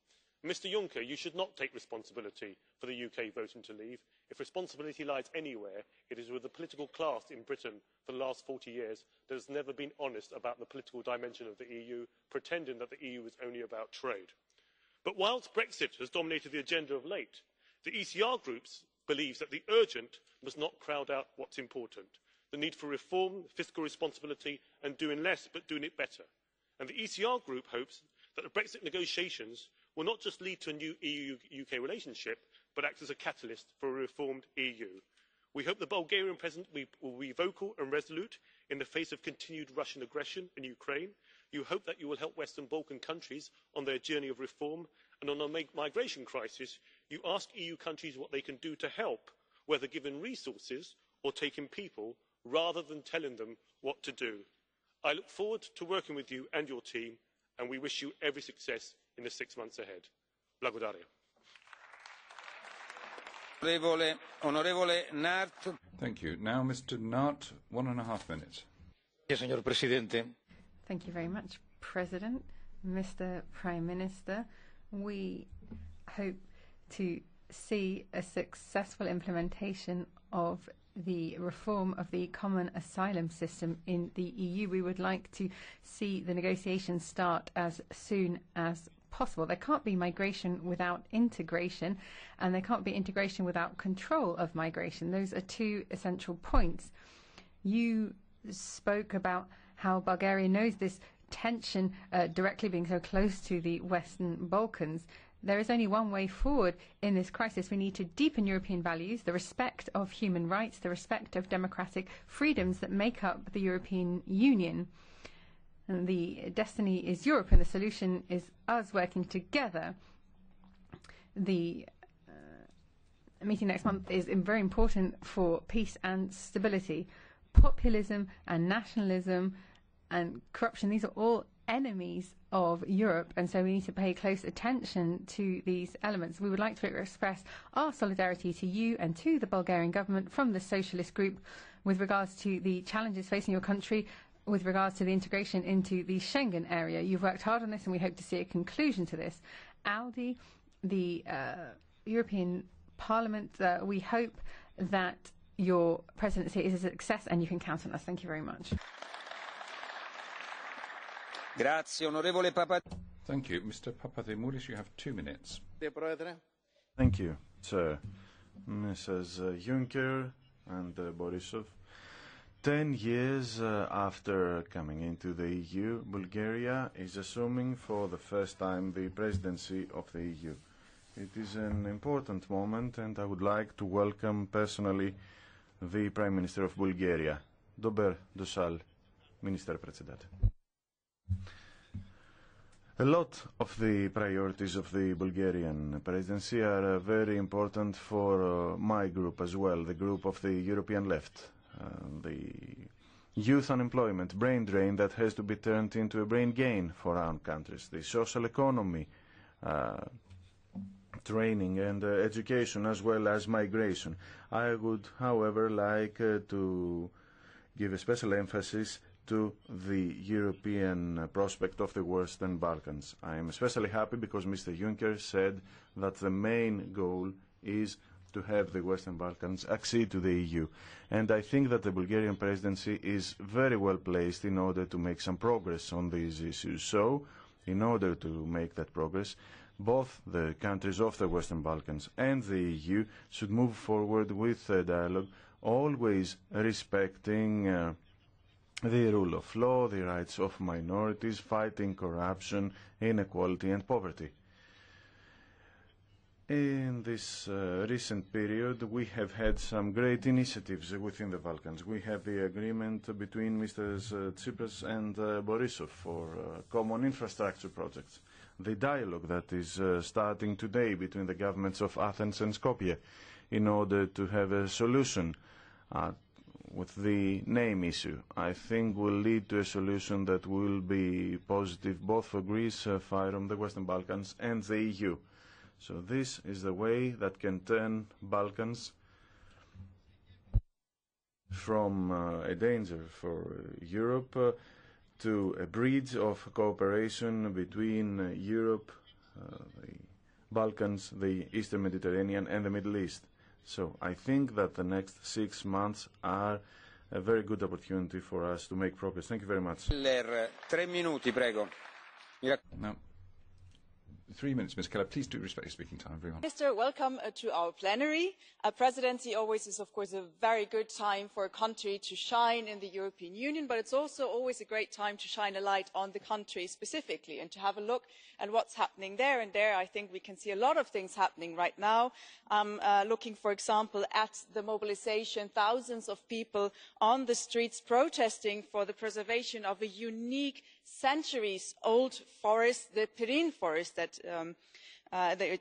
Mr Juncker, you should not take responsibility for the UK voting to leave. If responsibility lies anywhere, it is with the political class in Britain for the last 40 years that has never been honest about the political dimension of the EU, pretending that the EU is only about trade. But whilst Brexit has dominated the agenda of late, the ECR Group believes that the urgent must not crowd out what's important. The need for reform, fiscal responsibility and doing less but doing it better. And the ECR Group hopes that the Brexit negotiations will not just lead to a new EU-UK relationship, but act as a catalyst for a reformed EU. We hope the Bulgarian President will be vocal and resolute in the face of continued Russian aggression in Ukraine. You hope that you will help Western Balkan countries on their journey of reform, and on the migration crisis, you ask EU countries what they can do to help, whether giving resources or taking people, rather than telling them what to do. I look forward to working with you and your team, and we wish you every success in the 6 months ahead. Благодаря. Thank you. Now, Mr. Nart, 1.5 minutes. Señor presidente. Thank you very much, President. Mr. Prime Minister, we hope to see a successful implementation of the reform of the common asylum system in the EU. We would like to see the negotiations start as soon as possible. There can't be migration without integration, and there can't be integration without control of migration. Those are two essential points. You spoke about how Bulgaria knows this tension directly being so close to the Western Balkans. There is only one way forward in this crisis. We need to deepen European values, the respect of human rights, the respect of democratic freedoms that make up the European Union. And the destiny is Europe, and the solution is us working together. The meeting next month is very important for peace and stability. Populism and nationalism and corruption, these are all enemies of Europe, and so we need to pay close attention to these elements. We would like to express our solidarity to you and to the Bulgarian government from the Socialist Group with regards to the challenges facing your country, with regards to the integration into the Schengen area. You've worked hard on this, and we hope to see a conclusion to this. Aldi, the European Parliament, we hope that your presidency is a success, and you can count on us. Thank you very much. Thank you. Mr. Papadimoulis, you have 2 minutes. Thank you, sir. Mrs. Juncker and Borisov, 10 years after coming into the EU, Bulgaria is assuming for the first time the presidency of the EU. It is an important moment, and I would like to welcome personally the Prime Minister of Bulgaria, Dobrososedstvo, Minister Председател. A lot of the priorities of the Bulgarian presidency are very important for my group as well, the group of the European left. The youth unemployment, brain drain that has to be turned into a brain gain for our countries, the social economy, training and education, as well as migration. I would, however, like to give a special emphasis to the European prospect of the Western Balkans. I am especially happy because Mr. Juncker said that the main goal is to have the Western Balkans accede to the EU. And I think that the Bulgarian presidency is very well placed in order to make some progress on these issues. So, in order to make that progress, both the countries of the Western Balkans and the EU should move forward with a dialogue, always respecting the rule of law, the rights of minorities, fighting corruption, inequality and poverty. In this recent period, we have had some great initiatives within the Balkans. We have the agreement between Mr. Tsipras and Borisov for common infrastructure projects. The dialogue that is starting today between the governments of Athens and Skopje in order to have a solution with the name issue, I think will lead to a solution that will be positive both for Greece, Fyrom, the Western Balkans and the EU. So this is the way that can turn Balkans from a danger for Europe to a bridge of cooperation between Europe, the Balkans, the Eastern Mediterranean and the Middle East. So I think that the next 6 months are a very good opportunity for us to make progress. Thank you very much. 3 minuti, prego. No. 3 minutes, Ms. Keller. Please do respect your speaking time, everyone. Minister, welcome to our plenary. A presidency always is, of course, a very good time for a country to shine in the European Union, but it's also always a great time to shine a light on the country specifically and to have a look at what's happening there. And there, I think we can see a lot of things happening right now. Looking, for example, at the mobilization, thousands of people on the streets protesting for the preservation of a unique centuries-old forest, the Pirin forest that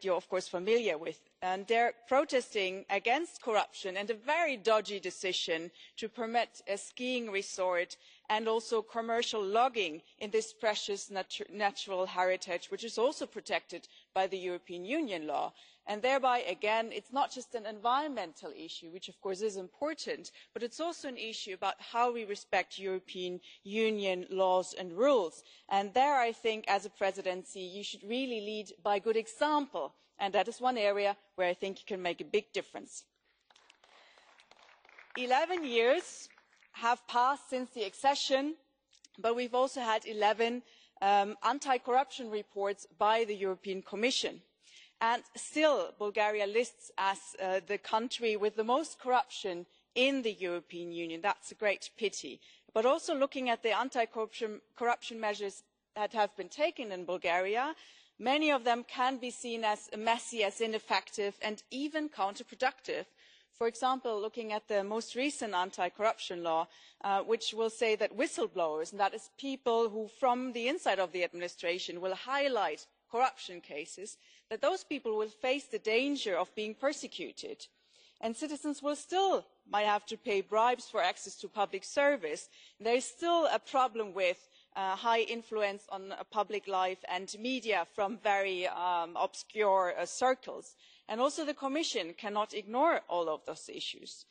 you're of course familiar with. And they're protesting against corruption and a very dodgy decision to permit a skiing resort and also commercial logging in this precious natural heritage, which is also protected by the European Union law. And thereby, again, it's not just an environmental issue, which of course is important, but it's also an issue about how we respect European Union laws and rules. And there, I think, as a presidency, you should really lead by good example. And that is one area where I think you can make a big difference. 11 years have passed since the accession, but we've also had 11 anti-corruption reports by the European Commission. And still, Bulgaria lists as the country with the most corruption in the European Union. That's a great pity. But also looking at the anti-corruption measures that have been taken in Bulgaria, Many of them can be seen as messy, as ineffective and even counterproductive. For example, looking at the most recent anti-corruption law, which will say that whistleblowers, and that is people who from the inside of the administration will highlight corruption cases, that those people will face the danger of being persecuted. And citizens will still might have to pay bribes for access to public service. There is still a problem with high influence on public life and media from very obscure circles. And also the Commission cannot ignore all of those issues.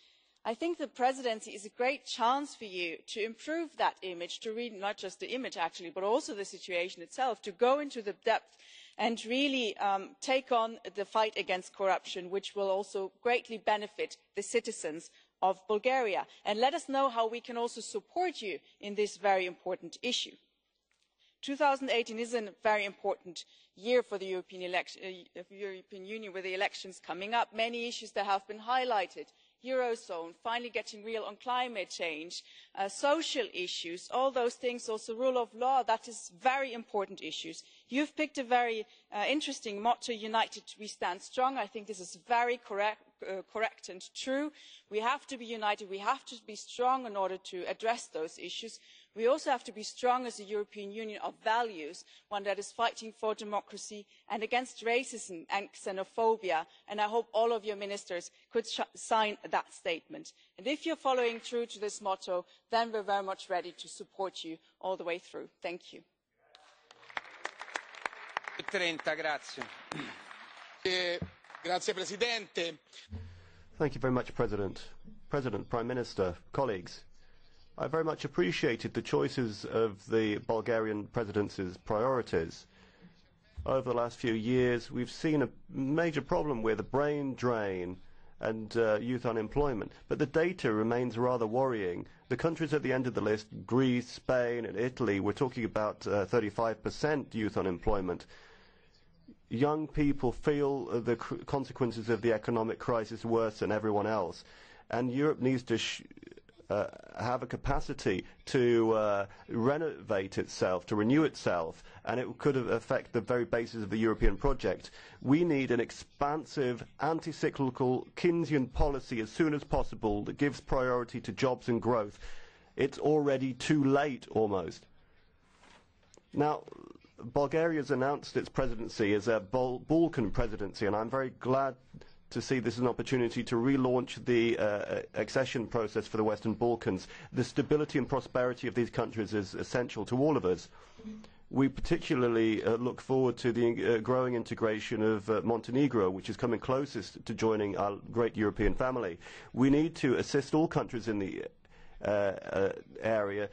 I think the presidency is a great chance for you to improve that image, to read not just the image actually, but also the situation itself, to go into the depth and really take on the fight against corruption, which will also greatly benefit the citizens of Bulgaria. And let us know how we can also support you in this very important issue. 2018 is a very important year for the European Union with the elections coming up. Many issues that have been highlighted, Eurozone, finally getting real on climate change, social issues, all those things, also rule of law, that is very important issues. You've picked a very interesting motto, United we stand strong. I think this is very correct and true. We have to be united, we have to be strong in order to address those issues. We also have to be strong as a European Union of values, one that is fighting for democracy and against racism and xenophobia, and I hope all of your ministers could sign that statement. And if you're following true to this motto, then we're very much ready to support you all the way through. Thank you. Thank you very much, President, Prime Minister, colleagues. I very much appreciated the choices of the Bulgarian presidency's priorities. Over the last few years, we've seen a major problem with the brain drain and youth unemployment, but the data remains rather worrying. The countries at the end of the list, Greece, Spain and Italy, we're talking about 35% youth unemployment. Young people feel the consequences of the economic crisis worse than everyone else, and Europe needs to have a capacity to renovate itself, to renew itself, and it could affect the very basis of the European project. We need an expansive, anti-cyclical Keynesian policy as soon as possible that gives priority to jobs and growth. It's already too late, almost. Now, Bulgaria has announced its presidency as a Balkan presidency, and I'm very glad to see this as an opportunity to relaunch the accession process for the Western Balkans. The stability and prosperity of these countries is essential to all of us. We particularly look forward to the growing integration of Montenegro, which is coming closest to joining our great European family. We need to assist all countries in the area,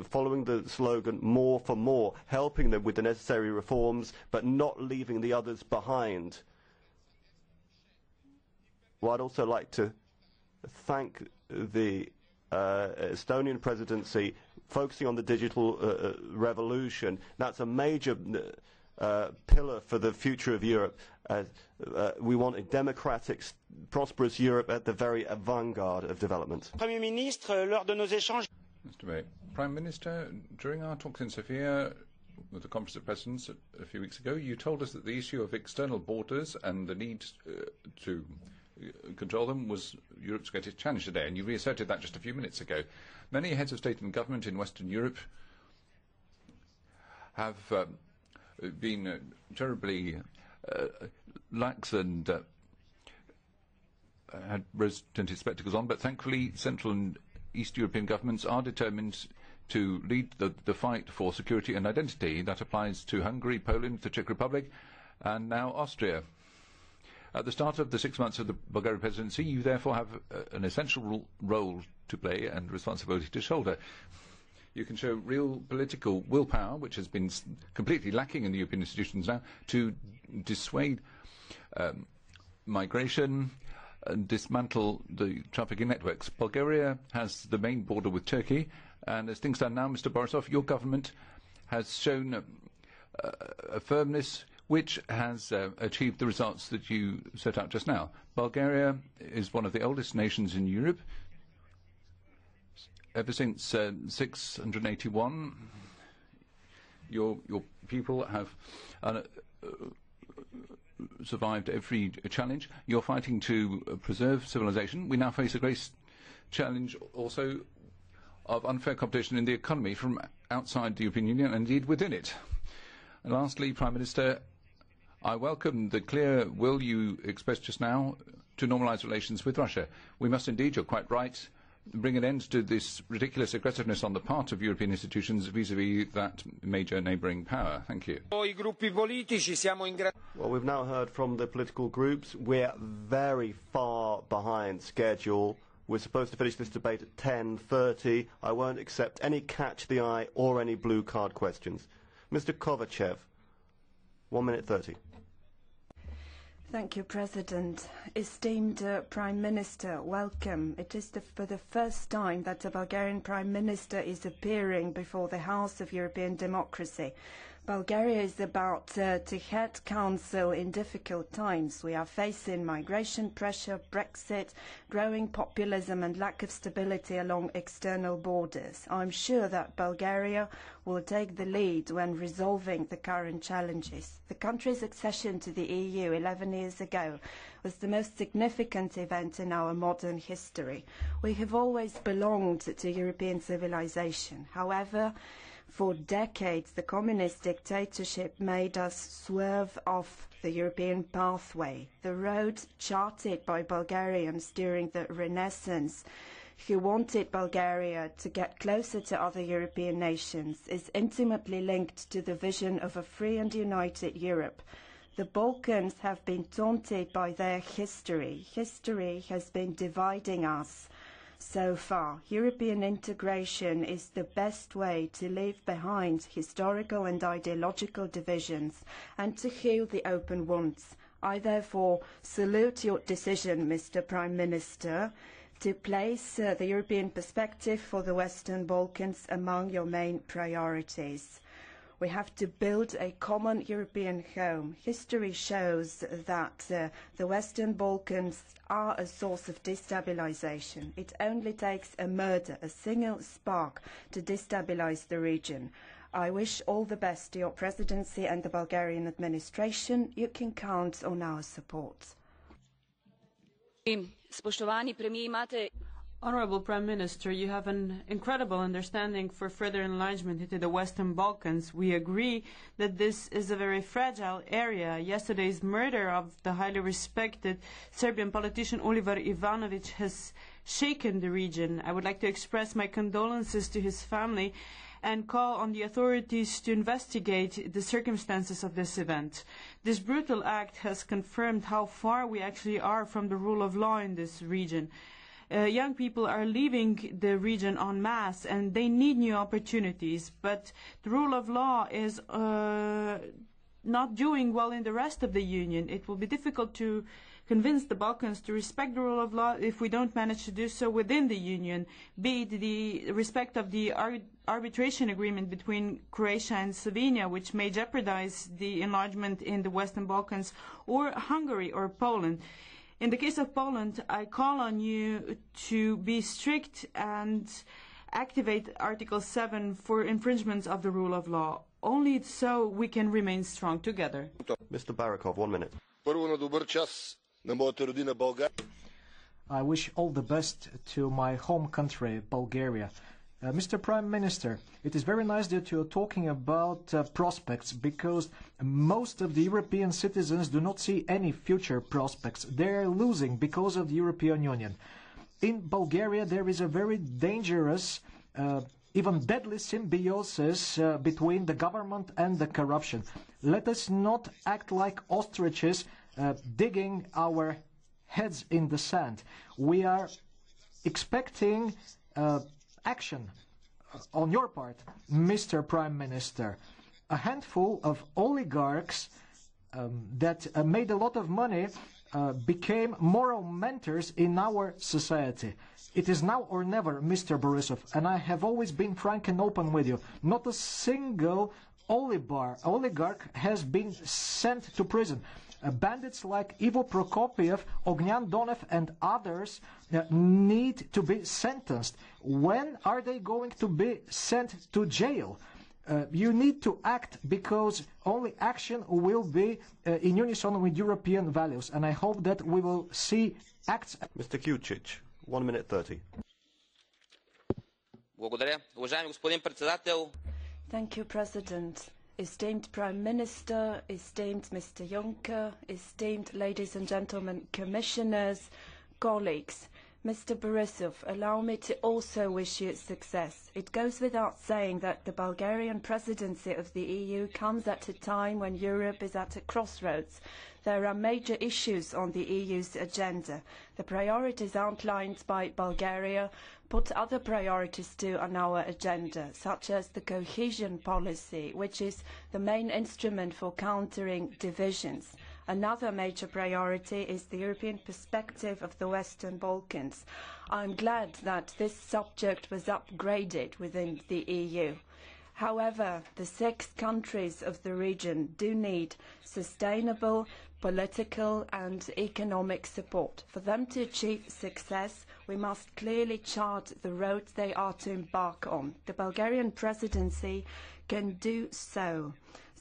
following the slogan more for more, helping them with the necessary reforms, but not leaving the others behind. Well, I'd also like to thank the Estonian presidency focusing on the digital revolution. That's a major pillar for the future of Europe. We want a democratic, prosperous Europe at the very avant-garde of development. Premier Ministre, lors de nos échanges... Prime Minister, during our talks in Sofia with the Conference of Presidents a few weeks ago, you told us that the issue of external borders and the need to control them was Europe's greatest challenge today, and you reasserted that just a few minutes ago. Many heads of state and government in Western Europe have been terribly lax and had rose-tinted spectacles on, but thankfully Central and East European governments are determined to lead the fight for security and identity. That applies to Hungary, Poland, the Czech Republic, and now Austria. At the start of the 6 months of the Bulgarian presidency, you therefore have an essential role to play and responsibility to shoulder. You can show real political willpower, which has been completely lacking in the European institutions now, to dissuade migration and dismantle the trafficking networks. Bulgaria has the main border with Turkey, and as things stand now, Mr. Borisov, your government has shown a firmness which has achieved the results that you set out just now. Bulgaria is one of the oldest nations in Europe. Ever since 681, your people have survived every challenge. You're fighting to preserve civilization. We now face a great challenge also of unfair competition in the economy from outside the European Union and indeed within it. And lastly, Prime Minister, I welcome the clear will you expressed just now to normalise relations with Russia. We must indeed, you're quite right, bring an end to this ridiculous aggressiveness on the part of European institutions vis-à-vis that major neighbouring power. Thank you. Well, we've now heard from the political groups. We're very far behind schedule. We're supposed to finish this debate at 10:30. I won't accept any catch the eye or any blue card questions. Mr. Kovachev, 1 minute 30. Thank you, President. Esteemed Prime Minister, welcome. It is for the first time that the Bulgarian Prime Minister is appearing before the House of European Democracy. Bulgaria is about to head Council in difficult times. We are facing migration pressure, Brexit, growing populism and lack of stability along external borders. I'm sure that Bulgaria will take the lead when resolving the current challenges. The country's accession to the EU 11 years ago was the most significant event in our modern history. We have always belonged to European civilization. However, for decades, the communist dictatorship made us swerve off the European pathway. The road charted by Bulgarians during the Renaissance, who wanted Bulgaria to get closer to other European nations, is intimately linked to the vision of a free and united Europe. The Balkans have been taunted by their history. History has been dividing us. So far, European integration is the best way to leave behind historical and ideological divisions and to heal the open wounds. I therefore salute your decision, Mr. Prime Minister, to place the European perspective for the Western Balkans among your main priorities. We have to build a common European home. History shows that the Western Balkans are a source of destabilization. It only takes a murder, a single spark, to destabilize the region. I wish all the best to your presidency and the Bulgarian administration. You can count on our support. Honourable Prime Minister, you have an incredible understanding for further enlargement into the Western Balkans. We agree that this is a very fragile area. Yesterday's murder of the highly respected Serbian politician Oliver Ivanovic has shaken the region. I would like to express my condolences to his family and call on the authorities to investigate the circumstances of this event. This brutal act has confirmed how far we actually are from the rule of law in this region. Young people are leaving the region en masse and they need new opportunities, but the rule of law is not doing well in the rest of the Union. It will be difficult to convince the Balkans to respect the rule of law if we don't manage to do so within the Union, be it the respect of the arbitration agreement between Croatia and Slovenia, which may jeopardize the enlargement in the Western Balkans, or Hungary or Poland. In the case of Poland, I call on you to be strict and activate Article 7 for infringements of the rule of law. Only so we can remain strong together. Mr. Barakov, 1 minute. I wish all the best to my home country, Bulgaria. Mr. Prime Minister, it is very nice that you are talking about prospects, because most of the European citizens do not see any future prospects. They are losing because of the European Union. In Bulgaria, there is a very dangerous, even deadly symbiosis between the government and the corruption. Let us not act like ostriches digging our heads in the sand. We are expecting action on your part, Mr. Prime Minister. A handful of oligarchs that made a lot of money became moral mentors in our society. It is now or never, Mr. Borisov, and I have always been frank and open with you. Not a single oligarch has been sent to prison. Bandits like Ivo Prokopiev, Ognan Donev and others need to be sentenced. When are they going to be sent to jail? You need to act because only action will be in unison with European values. And I hope that we will see acts. Mr. Kucic, 1 minute 30. Благодаря. Уважаеми господин председател. Thank you, President. Esteemed Prime Minister, esteemed Mr. Juncker, esteemed ladies and gentlemen, commissioners, colleagues. Mr. Borisov, allow me to also wish you success. It goes without saying that the Bulgarian presidency of the EU comes at a time when Europe is at a crossroads. There are major issues on the EU's agenda. The priorities outlined by Bulgaria put other priorities too on our agenda, such as the cohesion policy, which is the main instrument for countering divisions. Another major priority is the European perspective of the Western Balkans. I am glad that this subject was upgraded within the EU. However, the 6 countries of the region do need sustainable political and economic support. For them to achieve success, we must clearly chart the road they are to embark on. The Bulgarian presidency can do so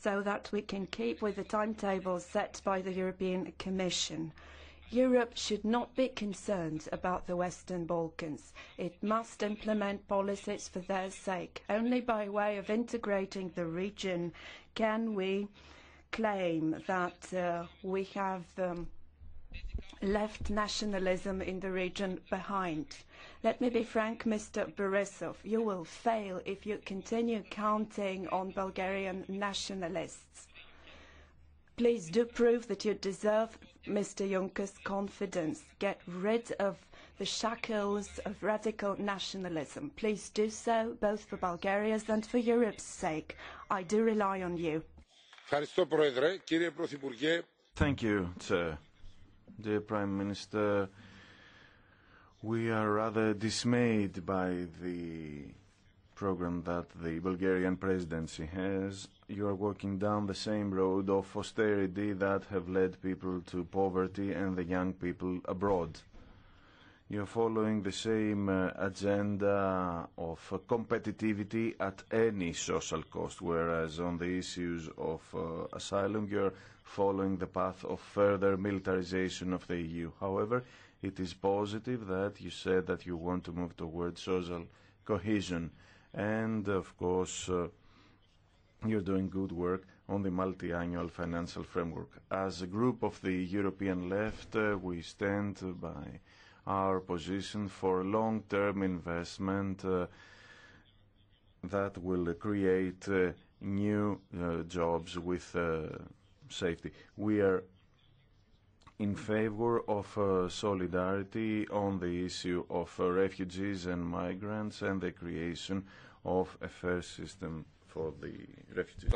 that we can keep with the timetable set by the European Commission. Europe should not be concerned about the Western Balkans. It must implement policies for their sake. Only by way of integrating the region can we claim that we have left nationalism in the region behind. Let me be frank, Mr. Borisov, you will fail if you continue counting on Bulgarian nationalists. Please do prove that you deserve Mr. Juncker's confidence. Get rid of the shackles of radical nationalism. Please do so, both for Bulgaria's and for Europe's sake. I do rely on you. Thank you, sir. Dear Prime Minister, we are rather dismayed by the program that the Bulgarian presidency has. You are walking down the same road of austerity that have led people to poverty and the young people abroad. You are following the same agenda of competitivity at any social cost, whereas on the issues of asylum you are following the path of further militarization of the EU. However, it is positive that you said that you want to move towards social cohesion. And, of course, you're doing good work on the multi-annual financial framework. As a group of the European left, we stand by our position for long-term investment that will create new jobs with safety. We are in favor of solidarity on the issue of refugees and migrants and the creation of a fair system for the refugees.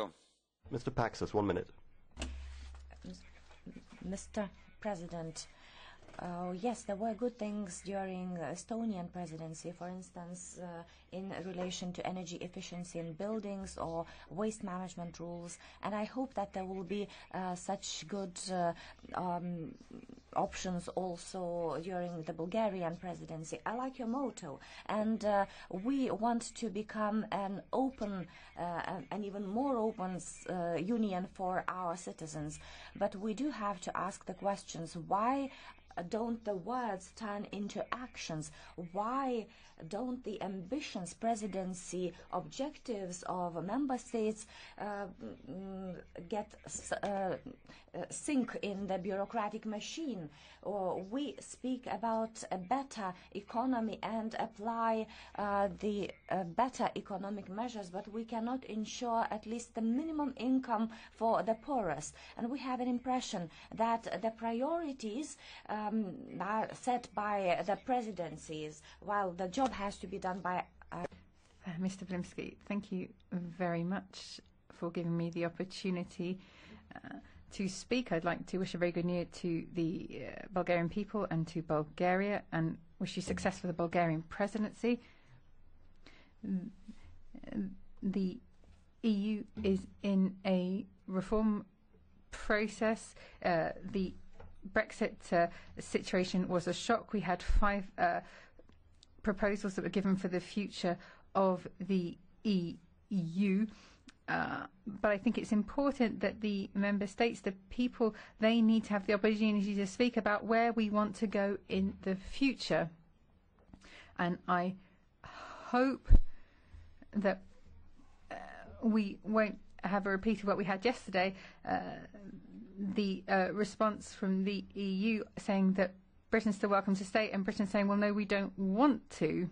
Mr. Paxas, 1 minute. Mr. President, yes, there were good things during the Estonian presidency, for instance, in relation to energy efficiency in buildings or waste management rules, and I hope that there will be such good options also during the Bulgarian presidency. I like your motto, and we want to become an open, an even more open union for our citizens, but we do have to ask the questions, why don't the words turn into actions? Why don't the ambitions, presidency, objectives of member states get sink in the bureaucratic machine? We speak about a better economy and apply the better economic measures, but we cannot ensure at least the minimum income for the poorest. And we have an impression that the priorities are set by the presidencies, while the job has to be done by Mr. Blimsky, thank you very much for giving me the opportunity to speak. I'd like to wish a very good new year to the Bulgarian people and to Bulgaria, and wish you success for the Bulgarian presidency. The EU is in a reform process. The Brexit situation was a shock. We had 5 proposals that were given for the future of the EU, But I think it's important that the member states, the people, they need to have the opportunity to speak about where we want to go in the future. And I hope that we won't have a repeat of what we had yesterday, the response from the EU saying that Britain's still welcome to stay, and Britain saying, well, no, we don't want to.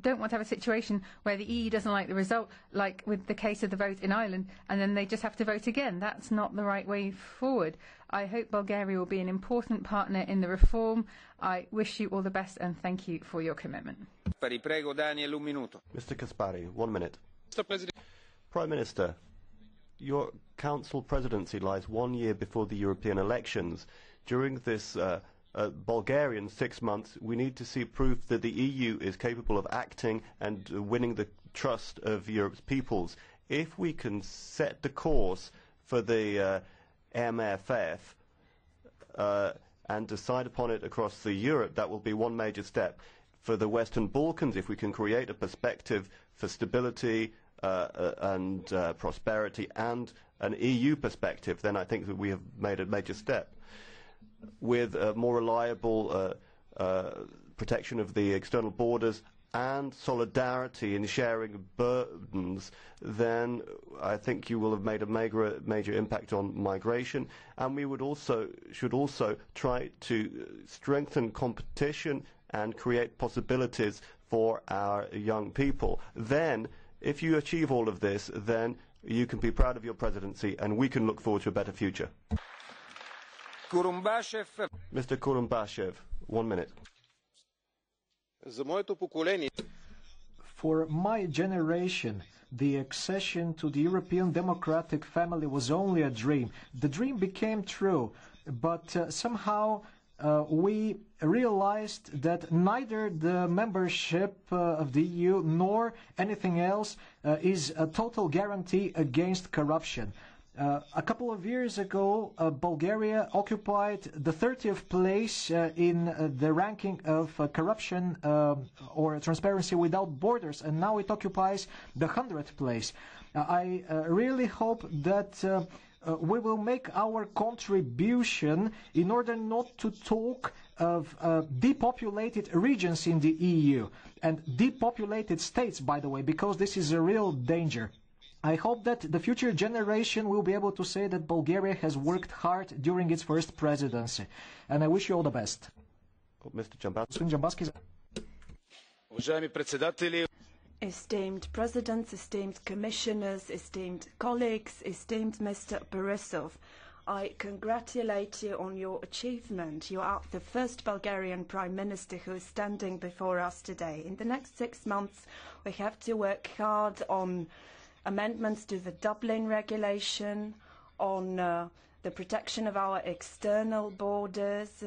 Don't want to have a situation where the EU doesn't like the result, like with the case of the vote in Ireland, and then they just have to vote again. That's not the right way forward. I hope Bulgaria will be an important partner in the reform. I wish you all the best, and thank you for your commitment. Mr. Kaspari, 1 minute. Prime Minister, your Council presidency lies 1 year before the European elections. During this Bulgarian 6 months, we need to see proof that the EU is capable of acting and winning the trust of Europe's peoples. If we can set the course for the MFF and decide upon it across the Europe, that will be one major step. For the Western Balkans, if we can create a perspective for stability and prosperity and an EU perspective, then I think that we have made a major step. With a more reliable protection of the external borders and solidarity in sharing burdens, then I think you will have made a major impact on migration. And we should also try to strengthen competition and create possibilities for our young people. Then, if you achieve all of this, then you can be proud of your presidency and we can look forward to a better future. Mr. Kurumbachev, 1 minute. For my generation, the accession to the European democratic family was only a dream. The dream became true, but somehow we realized that neither the membership of the EU nor anything else is a total guarantee against corruption. A couple of years ago, Bulgaria occupied the 30th place in the ranking of corruption or transparency without borders, and now it occupies the 100th place. I really hope that we will make our contribution in order not to talk of depopulated regions in the EU and depopulated states, by the way, because this is a real danger. I hope that the future generation will be able to say that Bulgaria has worked hard during its first presidency. And I wish you all the best. Mr. Джамбазки. Esteemed presidents, esteemed commissioners, esteemed colleagues, esteemed Mr. Borisov, I congratulate you on your achievement. You are the first Bulgarian Prime Minister who is standing before us today. In the next 6 months, we have to work hard on amendments to the Dublin regulation, on the protection of our external borders,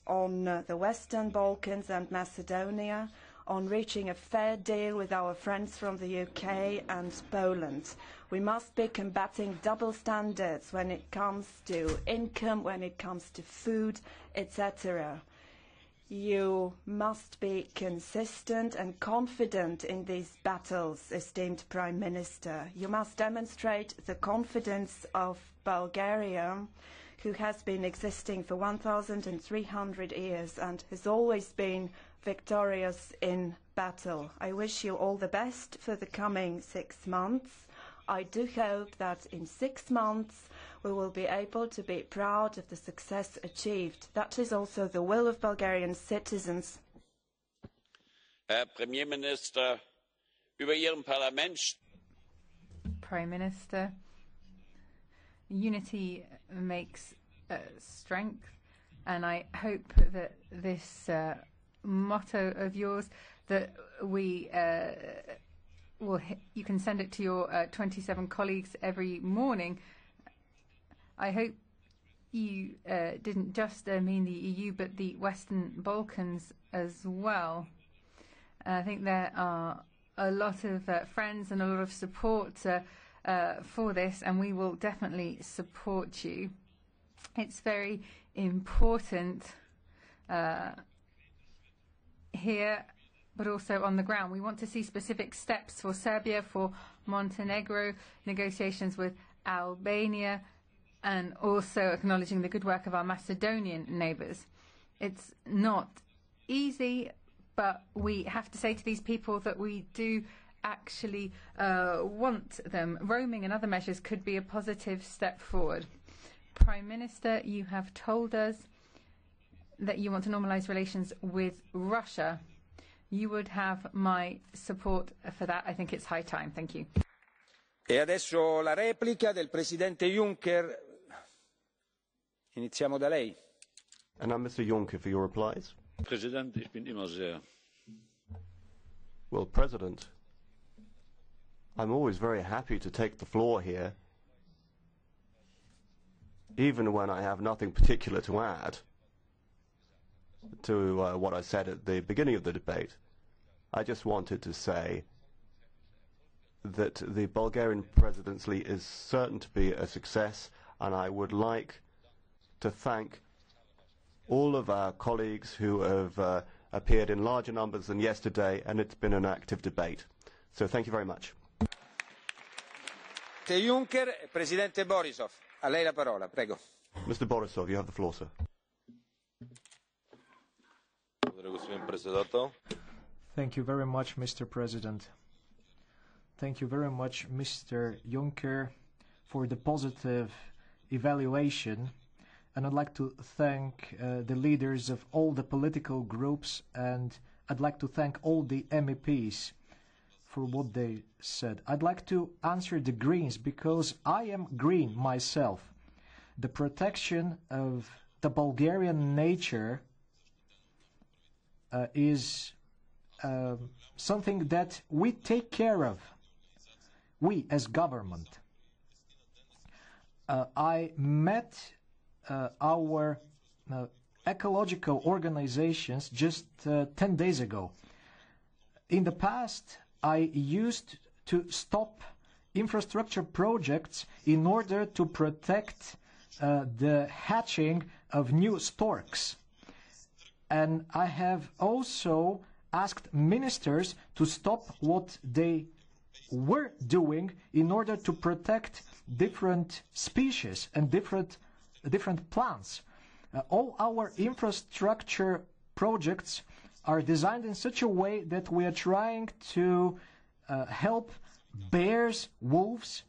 on the Western Balkans and Macedonia, on reaching a fair deal with our friends from the UK and Poland. We must be combating double standards when it comes to income, when it comes to food, etc. You must be consistent and confident in these battles, esteemed Prime Minister. You must demonstrate the confidence of Bulgaria, who has been existing for 1,300 years and has always been victorious in battle. I wish you all the best for the coming 6 months. I do hope that in 6 months we will be able to be proud of the success achieved. That is also the will of Bulgarian citizens. Herr Premierminister, über Ihrem Parlament. Prime Minister, unity makes strength, and I hope that this motto of yours, that we you can send it to your 27 colleagues every morning. I hope you didn't just mean the EU, but the Western Balkans as well. I think there are a lot of friends and a lot of support for this, and we will definitely support you. It's very important here but also on the ground. We want to see specific steps for Serbia, for Montenegro, negotiations with Albania, and also acknowledging the good work of our Macedonian neighbours. It's not easy, but we have to say to these people that we do actually want them. Roaming and other measures could be a positive step forward. Prime Minister, you have told us that you want to normalise relations with Russia. You would have my support for that. I think it's high time. Thank you. E adesso la replica del Presidente Juncker. Iniziamo da lei. And now Mr. Juncker for your replies. Präsident, ich bin immer sehr. Well, President, I'm always very happy to take the floor here, even when I have nothing particular to add to what I said at the beginning of the debate. I just wanted to say that the Bulgarian presidency is certain to be a success, and I would like to thank all of our colleagues who have appeared in larger numbers than yesterday, and it's been an active debate. So thank you very much. Juncker, Presidente Borisov, a lei la parola, prego. Mr. Borisov, you have the floor, sir. Thank you very much, Mr. President. Thank you very much, Mr. Juncker, for the positive evaluation. And I'd like to thank the leaders of all the political groups, and I'd like to thank all the MEPs for what they said. I'd like to answer the Greens because I am Green myself. The protection of the Bulgarian nature is something that we take care of, we as government. I met our ecological organizations just 10 days ago. In the past, I used to stop infrastructure projects in order to protect the hatching of new storks. And I have also asked ministers to stop what they were doing in order to protect different species and different plants. All our infrastructure projects are designed in such a way that we are trying to help bears, wolves,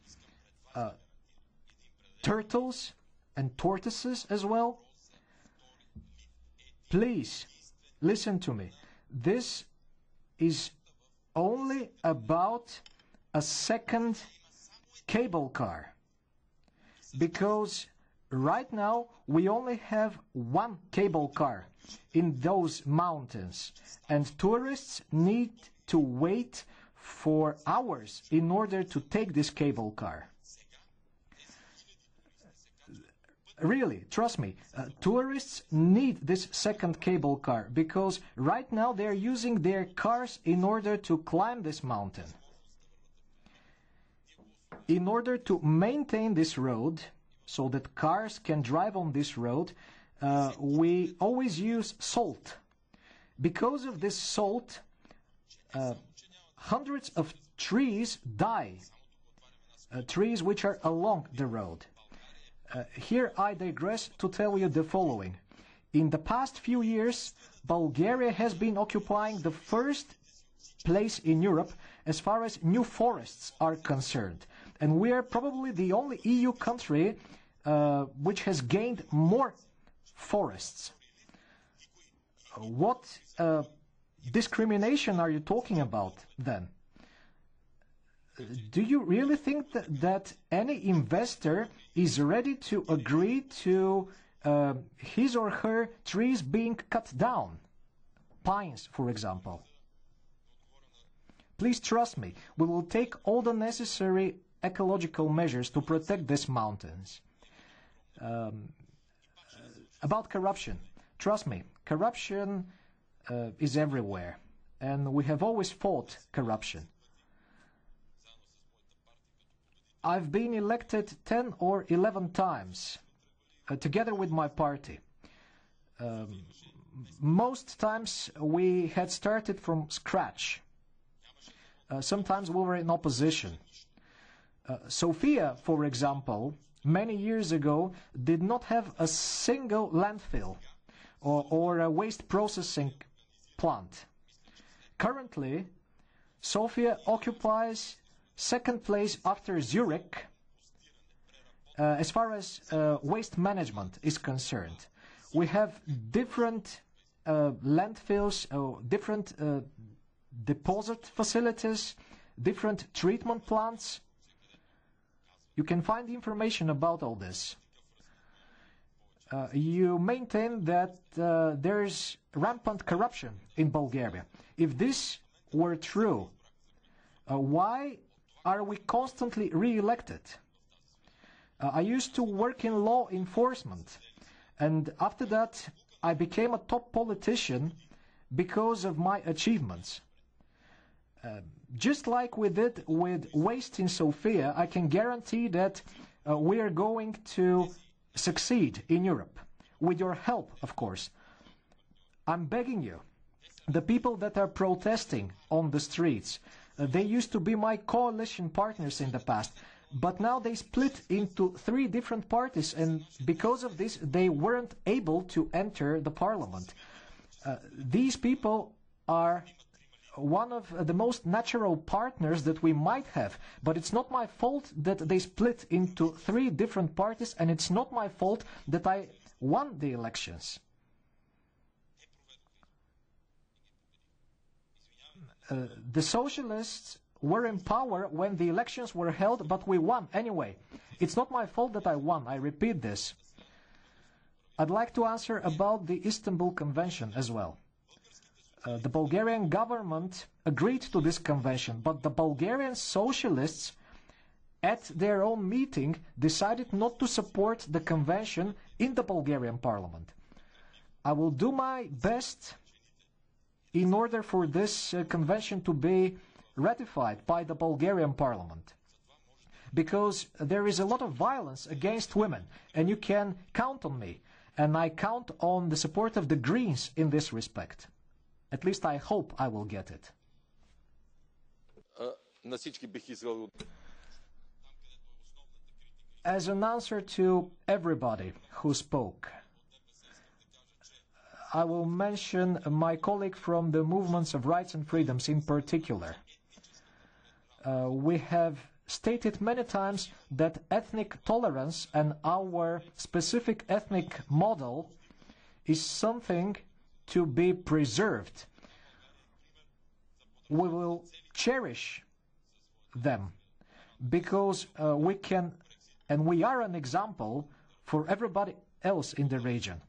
turtles, and tortoises as well. Please, listen to me. This is only about a second cable car, because right now we only have one cable car in those mountains, and tourists need to wait for hours in order to take this cable car. Really, trust me, tourists need this second cable car because right now they're using their cars in order to climb this mountain. In order to maintain this road, so that cars can drive on this road, we always use salt. Because of this salt, hundreds of trees die, trees which are along the road. Here I digress to tell you the following. In the past few years, Bulgaria has been occupying the first place in Europe as far as new forests are concerned. And we are probably the only EU country which has gained more forests. What discrimination are you talking about then? Do you really think that any investor is ready to agree to his or her trees being cut down? Pines, for example. Please trust me, we will take all the necessary ecological measures to protect these mountains. About corruption, trust me, corruption is everywhere, and we have always fought corruption. I've been elected 10 or 11 times, together with my party. most times we had started from scratch. Sometimes we were in opposition. Sofia, for example, many years ago did not have a single landfill or a waste processing plant. Currently, Sofia occupies second place after Zurich as far as waste management is concerned. We have different landfills, different deposit facilities, different treatment plants. You can find information about all this. You maintain that there is rampant corruption in Bulgaria. If this were true, why are we constantly re-elected? I used to work in law enforcement, and after that I became a top politician because of my achievements. Just like we did with waste in Sofia, I can guarantee that we are going to succeed in Europe. With your help, of course. I'm begging you, the people that are protesting on the streets, they used to be my coalition partners in the past, but now they split into 3 different parties, and because of this, they weren't able to enter the parliament. These people are one of the most natural partners that we might have, but it's not my fault that they split into 3 different parties, and it's not my fault that I won the elections. The socialists were in power when the elections were held, but we won anyway. It's not my fault that I won, I repeat this. I'd like to answer about the Istanbul Convention as well. The Bulgarian government agreed to this convention, but the Bulgarian socialists at their own meeting decided not to support the convention in the Bulgarian parliament. I will do my best in order for this convention to be ratified by the Bulgarian parliament, because there is a lot of violence against women, and you can count on me, and I count on the support of the Greens in this respect. At least I hope I will get it. As an answer to everybody who spoke, I will mention my colleague from the movements of rights and freedoms in particular. We have stated many times that ethnic tolerance and our specific ethnic model is something to be preserved. We will cherish them because we can, and we are an example for everybody else in the region.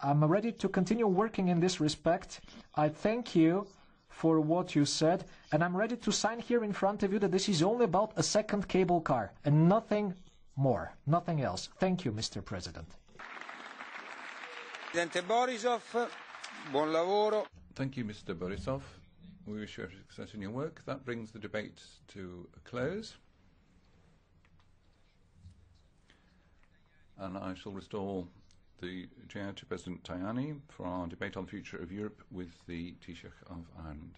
I'm ready to continue working in this respect. I thank you for what you said, and I'm ready to sign here in front of you that this is only about a second cable car and nothing more, nothing else. Thank you, Mr. President. Presidente Borisov, buon lavoro. Thank you, Mr. Borisov. We wish you success in your work. That brings the debate to a close. And I shall restore the chair to President Tajani for our debate on the future of Europe with the Taoiseach of Ireland.